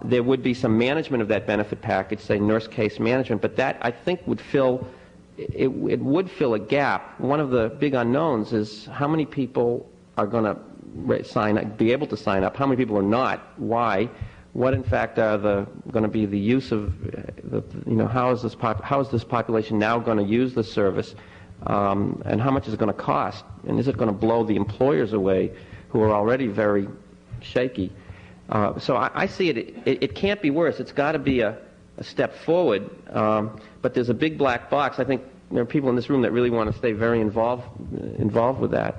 [SPEAKER 4] There would be some management of that benefit package, say nurse case management, but that, I think, would fill, it would fill a gap. One of the big unknowns is how many people are going to be able to sign up, how many people are not, why, what in fact are going to be the use of, how is this population now going to use the service, and how much is it going to cost, and is it going to blow the employers away who are already very shaky. So I see it can't be worse. It's got to be a step forward, but there's a big black box. I think there are people in this room that really want to stay very involved with that.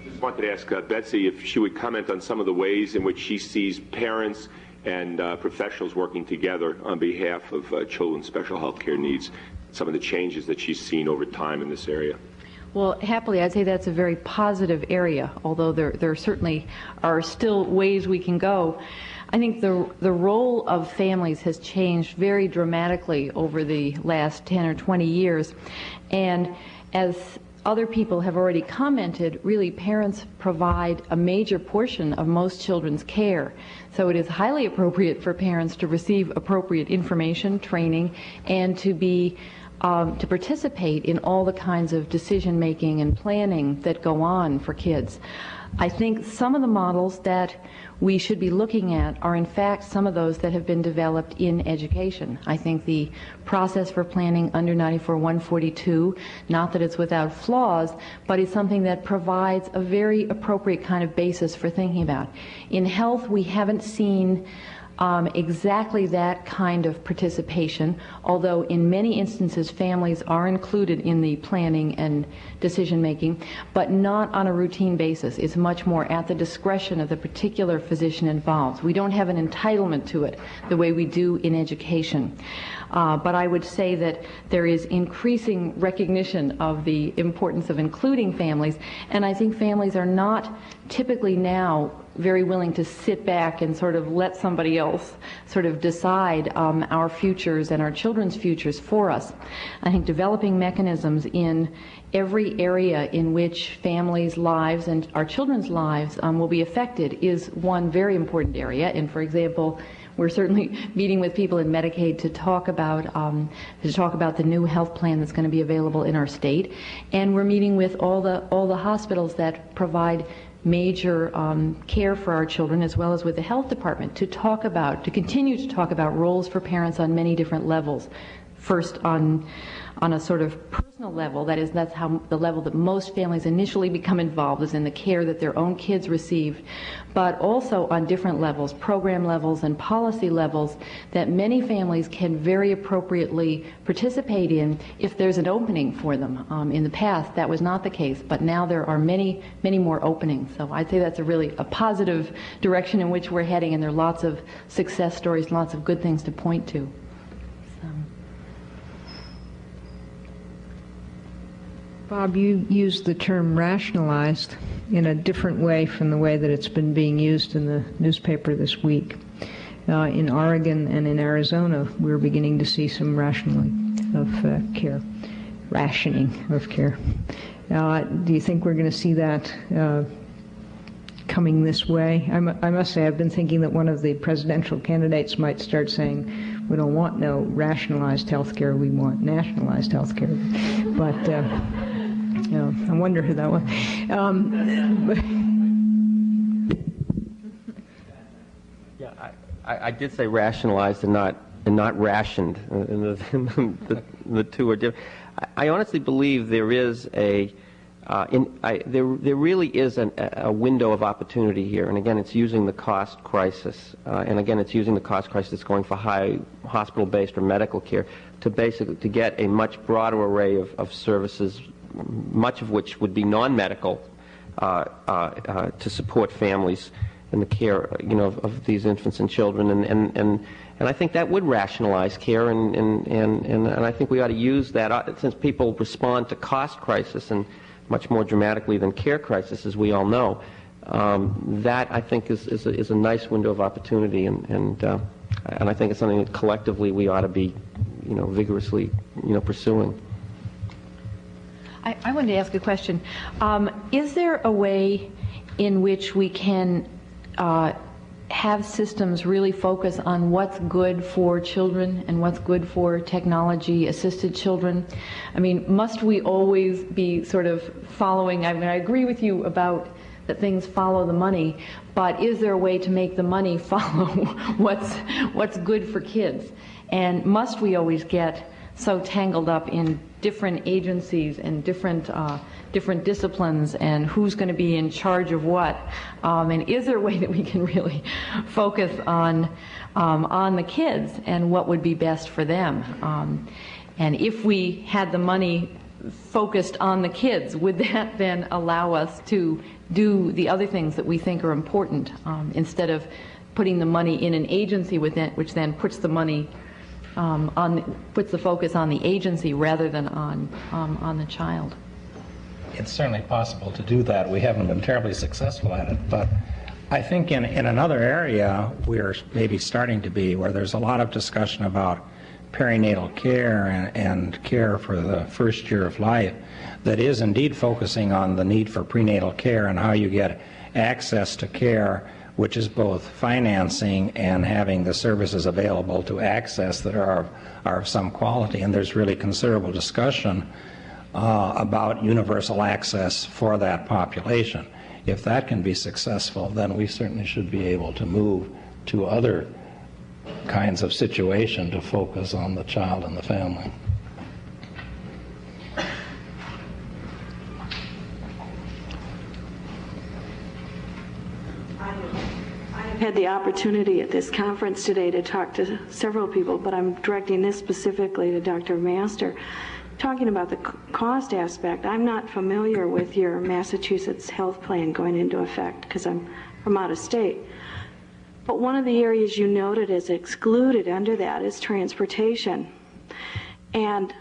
[SPEAKER 7] I wanted to ask Betsy if she would comment on some of the ways in which she sees parents and professionals working together on behalf of children's special health care needs, some of the changes that she's seen over time in this area.
[SPEAKER 3] Well, happily, I'd say that's a very positive area, although there certainly are still ways we can go. I think the role of families has changed very dramatically over the last 10 or 20 years. And as other people have already commented, really parents provide a major portion of most children's care. So it is highly appropriate for parents to receive appropriate information, training, and to be to participate in all the kinds of decision making and planning that go on for kids. I think some of the models that we should be looking at are in fact some of those that have been developed in education. I think the process for planning under 94-142, not that it's without flaws, but it's something that provides a very appropriate kind of basis for thinking about. In health, we haven't seen exactly that kind of participation, although in many instances families are included in the planning and decision making, but not on a routine basis. It's much more at the discretion of the particular physician involved. We don't have an entitlement to it the way we do in education. But I would say that there is increasing recognition of the importance of including families, and I think families are not typically now very willing to sit back and sort of let somebody else sort of decide our futures and our children's futures for us. I think developing mechanisms in every area in which families' lives and our children's lives will be affected is one very important area. And for example, we're certainly meeting with people in Medicaid to talk about the new health plan that's going to be available in our state, and we're meeting with all the hospitals that provide major care for our children, as well as with the health department, to continue to talk about roles for parents on many different levels. First on a sort of personal level, that's how the level that most families initially become involved, is in the care that their own kids receive, but also on different levels, program levels and policy levels, that many families can very appropriately participate in if there's an opening for them. In the past, that was not the case, but now there are many, many more openings. So I'd say that's a positive direction in which we're heading, and there are lots of success stories, lots of good things to point to.
[SPEAKER 1] Bob, you used the term rationalized in a different way from the way that it's been being used in the newspaper this week. In Oregon and in Arizona, we're beginning to see some rationing of care. Do you think we're going to see that coming this way? I must say, I've been thinking that one of the presidential candidates might start saying, we don't want no rationalized health care, we want nationalized health care. But I wonder who that was.
[SPEAKER 4] Yeah, I did say rationalized and not rationed. And the two are different. I honestly believe there is there really is a window of opportunity here, and again, it's using the cost crisis, and again, it's using the cost crisis going for high hospital-based or medical care to basically to get a much broader array of services, much of which would be non-medical, to support families in the care, of these infants and children, and I think that would rationalize care, and I think we ought to use that, since people respond to cost crisis and much more dramatically than care crisis, as we all know. That, I think, is a nice window of opportunity, and I think it's something that collectively we ought to be, vigorously, pursuing.
[SPEAKER 3] I wanted to ask a question. Is there a way in which we can have systems really focus on what's good for children and what's good for technology-assisted children? I mean, must we always be sort of following? I mean, I agree with you about that things follow the money, but is there a way to make the money follow what's good for kids? And must we always get so tangled up in different agencies and different disciplines and who's going to be in charge of what? And is there a way that we can really focus on the kids and what would be best for them? And if we had the money focused on the kids, would that then allow us to do the other things that we think are important, instead of putting the money in an agency which then puts the money puts the focus on the agency rather than on the child?
[SPEAKER 2] it's certainly possible to do that. We haven't been terribly successful at it, but I think in another area we're maybe starting to be, where there's a lot of discussion about perinatal care and care for the first year of life, that is indeed focusing on the need for prenatal care and how you get access to care, which is both financing and having the services available to access that are of some quality. And there's really considerable discussion about universal access for that population. If that can be successful, then we certainly should be able to move to other kinds of situation to focus on the child and the family.
[SPEAKER 8] I've had the opportunity at this conference today to talk to several people, but I'm directing this specifically to Dr. Master. Talking about the cost aspect, I'm not familiar with your Massachusetts health plan going into effect because I'm from out of state. But one of the areas you noted as excluded under that is transportation. And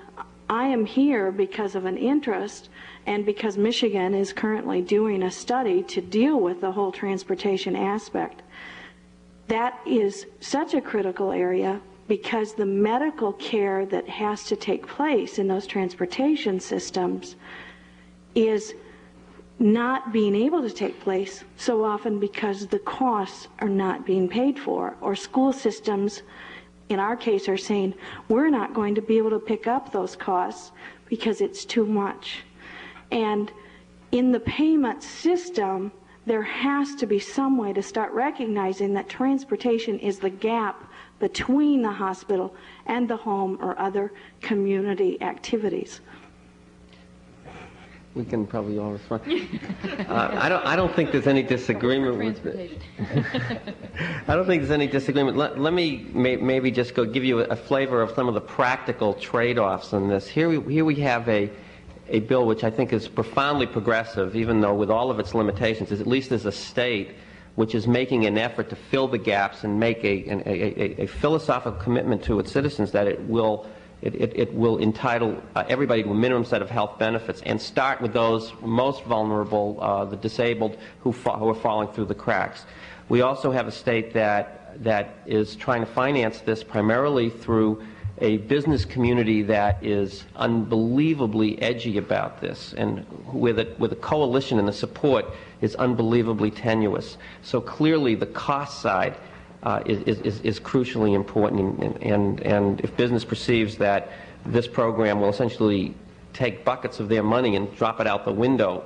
[SPEAKER 8] I am here because of an interest and because Michigan is currently doing a study to deal with the whole transportation aspect. That is such a critical area because the medical care that has to take place in those transportation systems is not being able to take place so often because the costs are not being paid for, or school systems in our case are saying we're not going to be able to pick up those costs because it's too much. And in the payment system, there has to be some way to start recognizing that transportation is the gap between the hospital and the home or other community activities.
[SPEAKER 4] We can probably all respond. I don't think there's any disagreement with I don't think there's any disagreement. Let me maybe just go give you a flavor of some of the practical trade-offs in this. Here we have a bill which I think is profoundly progressive, even though with all of its limitations, at least as a state, which is making an effort to fill the gaps and make a philosophical commitment to its citizens that it will entitle everybody to a minimum set of health benefits and start with those most vulnerable, the disabled who are falling through the cracks. We also have a state that is trying to finance this primarily through a business community that is unbelievably edgy about this, and with a coalition and the support is unbelievably tenuous. So clearly the cost side is crucially important, and if business perceives that this program will essentially take buckets of their money and drop it out the window,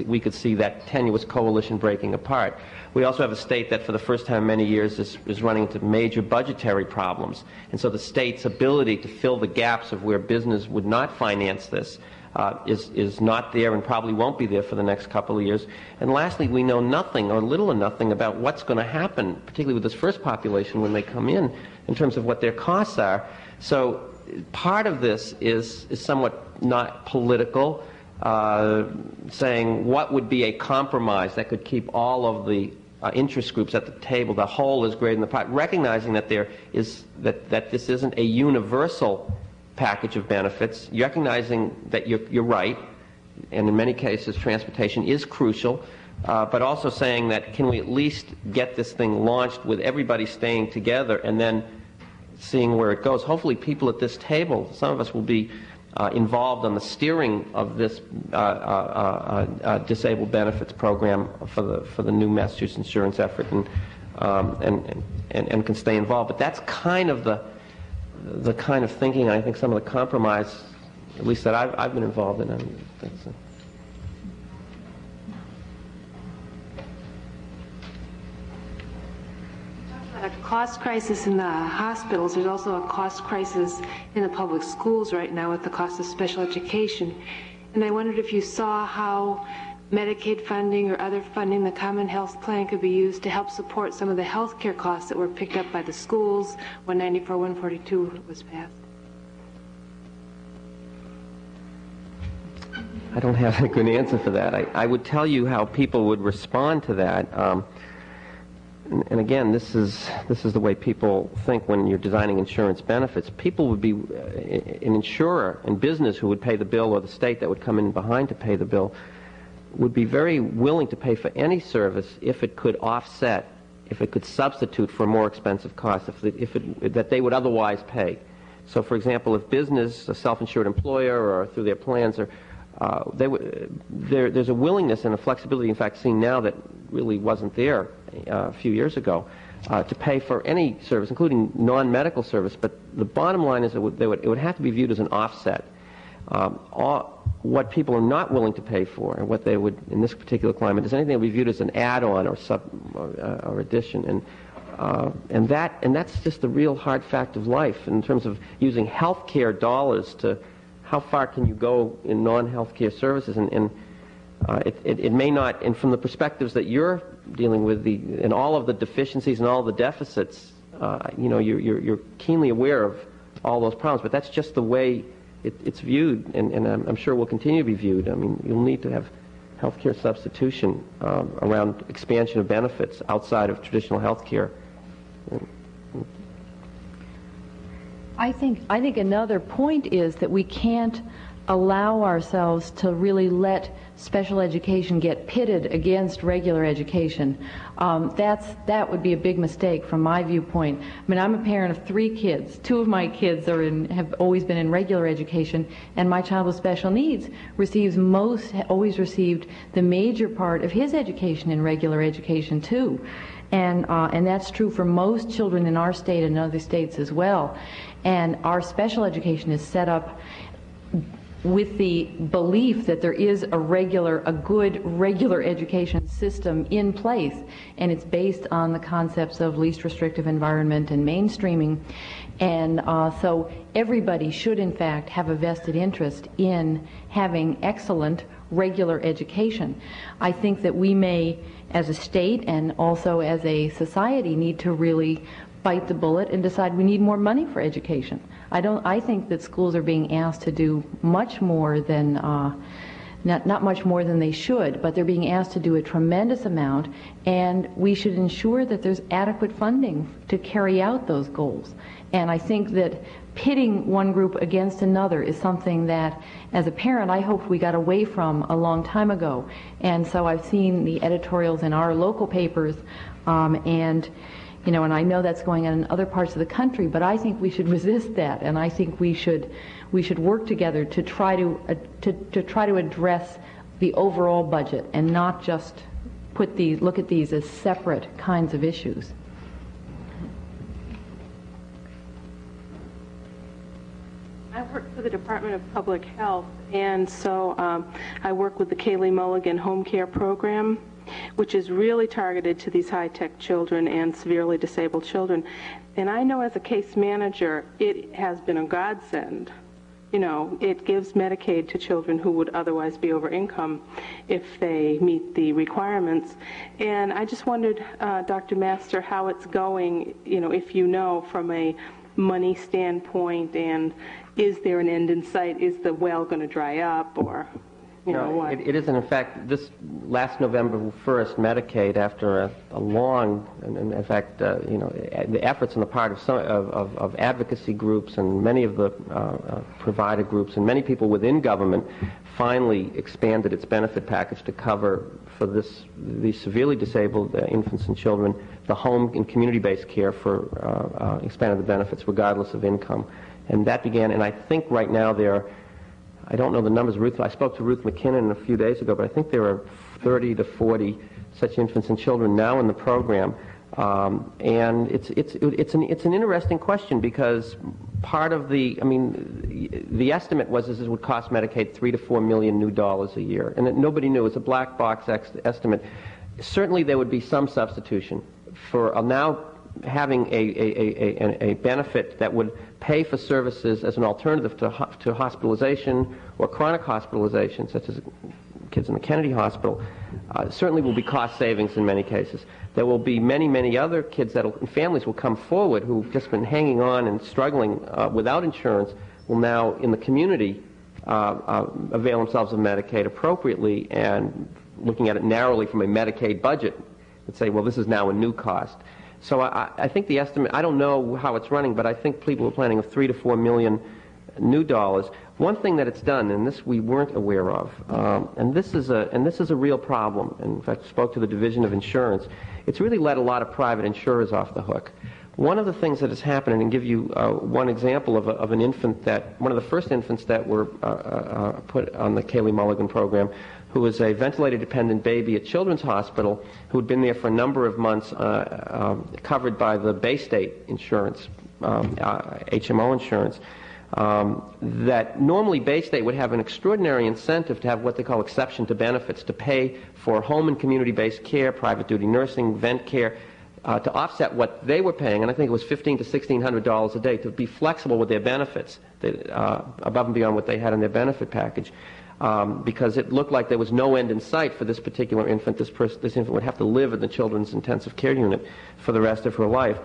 [SPEAKER 4] we could see that tenuous coalition breaking apart. We also have a state that for the first time in many years is running into major budgetary problems, and so the state's ability to fill the gaps of where business would not finance this is not there and probably won't be there for the next couple of years. And lastly, we know nothing or little or nothing about what's going to happen, particularly with this first population when they come in terms of what their costs are. So part of this is somewhat not political, saying what would be a compromise that could keep all of the interest groups at the table, the whole is greater than the part, recognizing that that this isn't a universal package of benefits, recognizing that you're right, and in many cases transportation is crucial, but also saying that can we at least get this thing launched with everybody staying together and then seeing where it goes. Hopefully people at this table, some of us will be involved on the steering of this disabled benefits program for the new Massachusetts insurance effort, and can stay involved. But that's kind of the kind of thinking, I think some of the compromise, at least that I've been involved in. I think so.
[SPEAKER 9] A cost crisis in the hospitals. There's also a cost crisis in the public schools right now with the cost of special education. And I wondered if you saw how Medicaid funding or other funding, the Common Health Plan, could be used to help support some of the health care costs that were picked up by the schools when 94-142 was passed.
[SPEAKER 4] I don't have a good answer for that. I would tell you how people would respond to that. and again, this is the way people think when you're designing insurance benefits. People would be an insurer in business who would pay the bill, or the state that would come in behind to pay the bill, would be very willing to pay for any service if it could offset, if it could substitute for a more expensive cost, that they would otherwise pay. So, for example, if business, a self-insured employer, or through their plans, or there's a willingness and a flexibility, in fact, seen now that really wasn't there a few years ago, to pay for any service, including non-medical service. But the bottom line is it would have to be viewed as an offset. What people are not willing to pay for, and what they would, in this particular climate, is anything that would be viewed as an add-on or addition. And that's just the real hard fact of life in terms of using health care dollars to how far can you go in non-healthcare services, and it may not, and from the perspectives that you're dealing with, and all of the deficiencies and all the deficits, you're keenly aware of all those problems, but that's just the way it's viewed, and I'm sure will continue to be viewed. I mean, you'll need to have healthcare substitution around expansion of benefits outside of traditional healthcare.
[SPEAKER 3] I think another point is that we can't allow ourselves to really let special education get pitted against regular education. That would be a big mistake from my viewpoint. I mean, I'm a parent of 3 kids. 2 of my kids have always been in regular education, and my child with special needs always received the major part of his education in regular education too. And that's true for most children in our state and other states as well. And our special education is set up with the belief that there is a good regular education system in place, and it's based on the concepts of least restrictive environment and mainstreaming. And so everybody should in fact have a vested interest in having excellent regular education. I think that we may, as a state and also as a society, need to really bite the bullet and decide we need more money for education. I think that schools are being asked to do much more than, not much more than they should, but they're being asked to do a tremendous amount, and we should ensure that there's adequate funding to carry out those goals. And I think that pitting one group against another is something that, as a parent, I hoped we got away from a long time ago. And so I've seen the editorials in our local papers, and I know that's going on in other parts of the country, but I think we should resist that, and I think we should work together to try to address the overall budget and not just look at these as separate kinds of issues.
[SPEAKER 8] I work for the Department of Public Health, and so I work with the Kaylee Mulligan Home Care Program, which is really targeted to these high-tech children and severely disabled children. And I know as a case manager, it has been a godsend. It gives Medicaid to children who would otherwise be over income if they meet the requirements. And I just wondered, Dr. Master, how it's going, if you know from a money standpoint, and is there an end in sight? Is the well going to dry up, or what?
[SPEAKER 4] It isn't. In fact, this last November 1st, Medicaid, after a long, and in fact, the efforts on the part of some of advocacy groups and many of the provider groups and many people within government, finally expanded its benefit package to cover for these severely disabled infants and children the home and community-based care for expanded the benefits regardless of income. And that began, and I think right now I don't know the numbers. I spoke to Ruth McKinnon a few days ago, but I think there are 30 to 40 such infants and children now in the program. And it's an interesting question, because part of the estimate was this would cost Medicaid $3 to $4 million new dollars a year, and nobody knew. It's a black box estimate. Certainly there would be some substitution for now having a benefit that would pay for services as an alternative to hospitalization or chronic hospitalization, such as kids in the Kennedy Hospital. Certainly will be cost savings in many cases. There will be many, many other kids and families will come forward who've just been hanging on and struggling without insurance, will now in the community avail themselves of Medicaid appropriately, and looking at it narrowly from a Medicaid budget, would say, well, this is now a new cost. So I think the estimate, I don't know how it's running, but I think people were planning of $3 to $4 million new dollars. One thing that it's done, and this we weren't aware of, and this is a real problem. And in fact, I spoke to the Division of Insurance. It's really let a lot of private insurers off the hook. One of the things that has happened, and I'll give you one example of an infant that, one of the first infants that were put on the Kaylee Mulligan program, who was a ventilator-dependent baby at Children's Hospital, who had been there for a number of months, covered by the Bay State insurance, HMO insurance. That normally Bay State would have an extraordinary incentive to have what they call exception to benefits, to pay for home and community-based care, private duty nursing, vent care, to offset what they were paying, and I think it was $1,500 to $1,600 a day, to be flexible with their benefits, above and beyond what they had in their benefit package, because it looked like there was no end in sight for this particular infant. This infant would have to live in the Children's Intensive Care Unit for the rest of her life.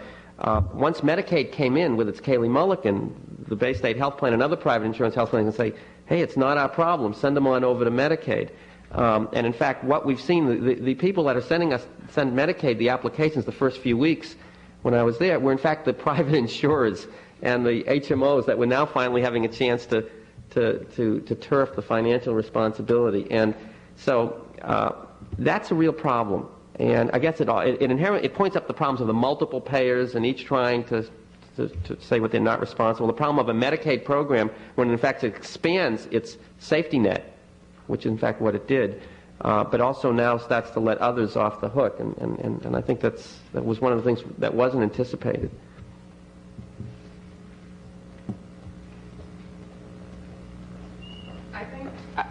[SPEAKER 4] Once Medicaid came in with its Kaylee Mulligan, the Bay State Health Plan and other private insurance health plans can say, hey, it's not our problem, send them on over to Medicaid. And in fact, what we've seen, the people that are send Medicaid the applications the first few weeks when I was there were in fact the private insurers and the HMOs that were now finally having a chance to turf the financial responsibility. And so that's a real problem. And I guess it points up the problems of the multiple payers and each trying to say what they're not responsible. The problem of a Medicaid program when in fact it expands its safety net, which is in fact what it did, but also now starts to let others off the hook. And I think that was one of the things that wasn't anticipated.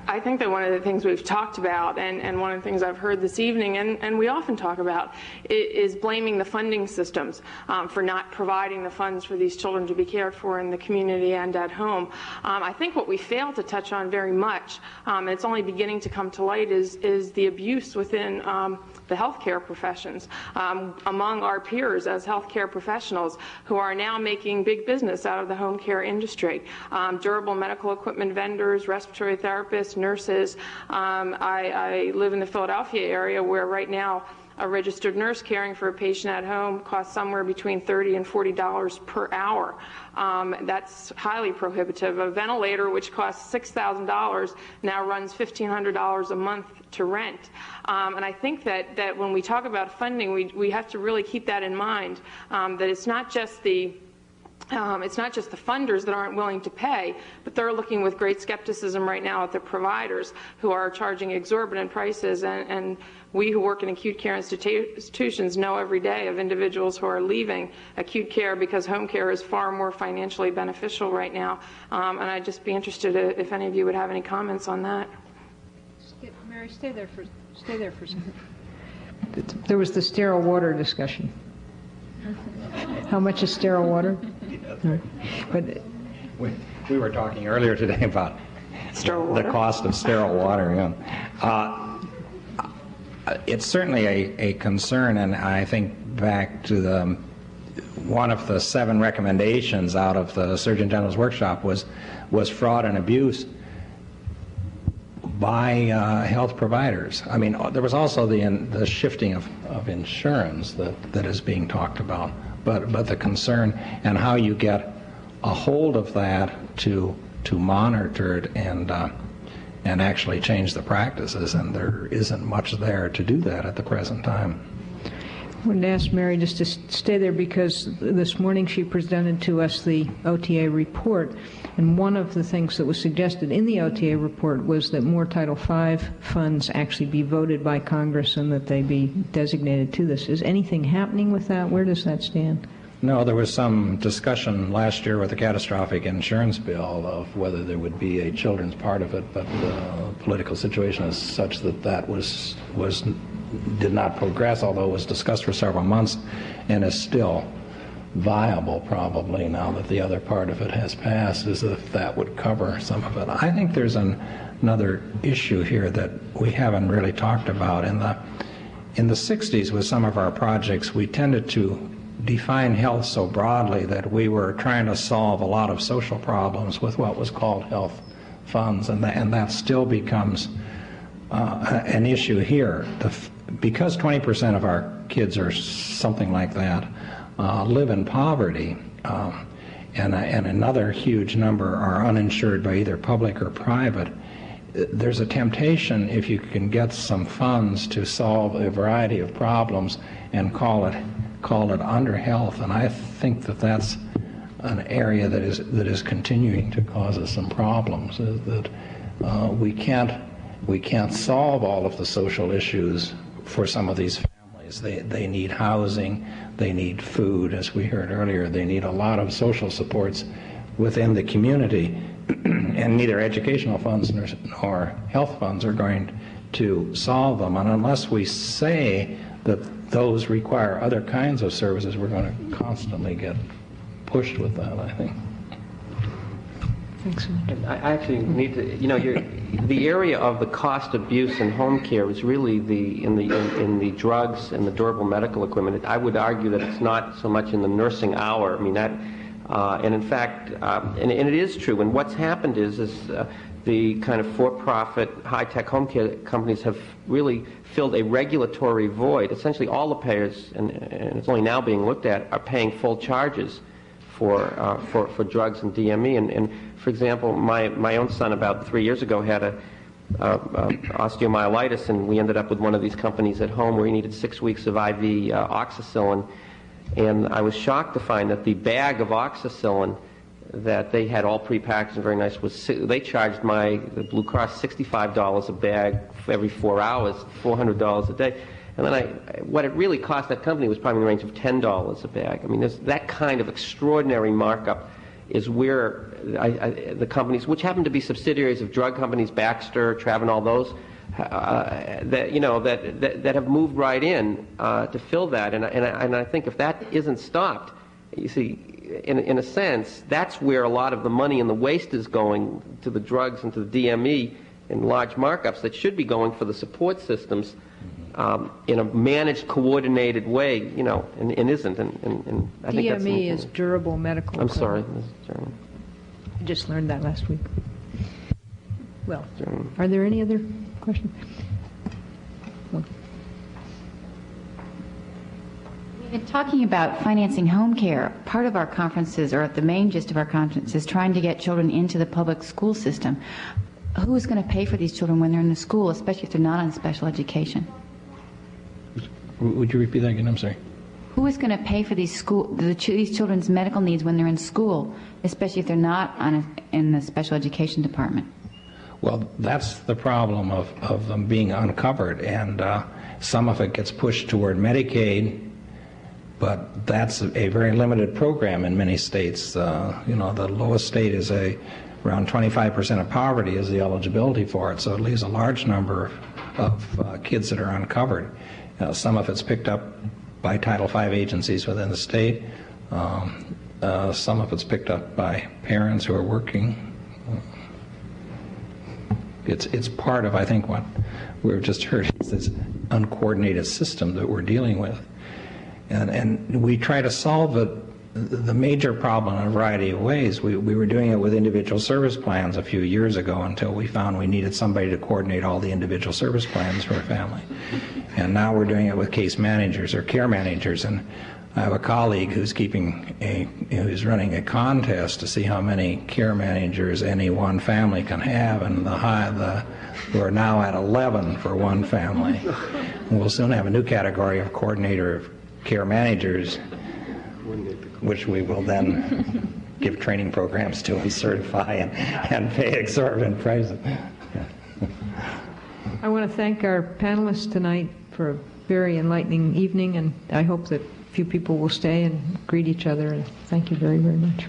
[SPEAKER 10] I think that one of the things we've talked about, and one of the things I've heard this evening, and we often talk about, is blaming the funding systems for not providing the funds for these children to be cared for in the community and at home. I think what we fail to touch on very much, and it's only beginning to come to light, is the abuse within the healthcare professions, among our peers as healthcare professionals who are now making big business out of the home care industry. Durable medical equipment vendors, respiratory therapists, nurses. I live in the Philadelphia area where right now a registered nurse caring for a patient at home costs somewhere between $30 and $40 per hour. That's highly prohibitive. A ventilator, which costs $6,000, now runs $1,500 a month to rent. And I think that when we talk about funding, we have to really keep that in mind, that it's not just the funders that aren't willing to pay, but they're looking with great skepticism right now at the providers who are charging exorbitant prices. And we who work in acute care institutions know every day of individuals who are leaving acute care because home care is far more financially beneficial right now. And I'd just be interested if any of you would have any comments on that.
[SPEAKER 1] Mary, stay there for a second. There was the sterile water discussion. How much is sterile water? But
[SPEAKER 2] we were talking earlier today about the cost of sterile water. Yeah. It's certainly a concern, and I think back to one of the 7 recommendations out of the Surgeon General's workshop was fraud and abuse by health providers. I mean, there was also the shifting of insurance that is being talked about, but the concern and how you get a hold of that to monitor it and actually change the practices, and there isn't much there to do that at the present time.
[SPEAKER 1] I wanted to ask Mary just to stay there because this morning she presented to us the OTA report, and one of the things that was suggested in the OTA report was that more Title V funds actually be voted by Congress and that they be designated to this. Is anything happening with that? Where does that stand?
[SPEAKER 2] No, there was some discussion last year with the catastrophic insurance bill of whether there would be a children's part of it, but the political situation is such that did not progress, although it was discussed for several months and is still viable probably now that the other part of it has passed, as if that would cover some of it. I think there's another issue here that we haven't really talked about. In the 60s with some of our projects, we tended to define health so broadly that we were trying to solve a lot of social problems with what was called health funds, and that still becomes an issue here. Because 20% of our kids or something like that live in poverty, and another huge number are uninsured by either public or private. There's a temptation, if you can get some funds, to solve a variety of problems and call it under health, and I think that that's an area that is continuing to cause us some problems. Is that we can't solve all of the social issues for some of these families. They need housing, they need food, as we heard earlier. They need a lot of social supports within the community, and neither educational funds nor health funds are going to solve them. And unless we say that those require other kinds of services, we're going to constantly get pushed with that, I think.
[SPEAKER 1] Thanks.
[SPEAKER 4] I actually need to, the area of the cost abuse in home care is really in the drugs and the durable medical equipment. I would argue that it's not so much in the nursing hour. I mean, that, and in fact, and it is true. And what's happened is the kind of for-profit high-tech home care companies have really filled a regulatory void. Essentially, all the payers, and it's only now being looked at, are paying full charges for drugs and DME. And for example, my own son about 3 years ago had a osteomyelitis, and we ended up with one of these companies at home where he needed 6 weeks of IV oxycillin. And I was shocked to find that the bag of oxycillin that they had all prepackaged and very nice they charged the Blue Cross $65 a bag for every 4 hours, $400 a day. And then what it really cost that company was probably in the range of $10 a bag. I mean, there's that kind of extraordinary markup is where the companies, which happen to be subsidiaries of drug companies, Baxter, Travenol, those, that have moved right in to fill that. And I think if that isn't stopped, you see, in a sense, that's where a lot of the money and the waste is going, to the drugs and to the DME in large markups that should be going for the support systems in a managed, coordinated way, and isn't. And I think that's
[SPEAKER 1] DME is durable medical
[SPEAKER 4] I'm
[SPEAKER 1] equipment.
[SPEAKER 4] sorry, Mrs. Chairman.
[SPEAKER 1] I just learned that last week. Well, are there any other questions?
[SPEAKER 11] We've been talking about financing home care. Part of our conferences, or the main gist of our conference, is trying to get children into the public school system. Who is going to pay for these children when they're in the school, especially if they're not on special education?
[SPEAKER 2] Would you repeat that again? I'm sorry.
[SPEAKER 11] Who is going to pay for these children's medical needs when they're in school, especially if they're not in the special education department?
[SPEAKER 2] Well, that's the problem of them being uncovered, and some of it gets pushed toward Medicaid, but that's a very limited program in many states. The lowest state is around 25% of poverty is the eligibility for it, so it leaves a large number of kids that are uncovered. Some of it's picked up by Title V agencies within the state. Some of it's picked up by parents who are working. It's part of, I think, what we've just heard, is this uncoordinated system that we're dealing with. And we try to solve the major problem in a variety of ways. We were doing it with individual service plans a few years ago until we found we needed somebody to coordinate all the individual service plans for a family. And now we're doing it with case managers or care managers. And I have a colleague who's running a contest to see how many care managers any one family can have, and we're now at 11 for one family. And we'll soon have a new category of coordinator of care managers, which we will then give training programs to and certify and pay exorbitant prices.
[SPEAKER 1] I want to thank our panelists tonight for a very enlightening evening, and I hope that a few people will stay and greet each other, and thank you very, very much.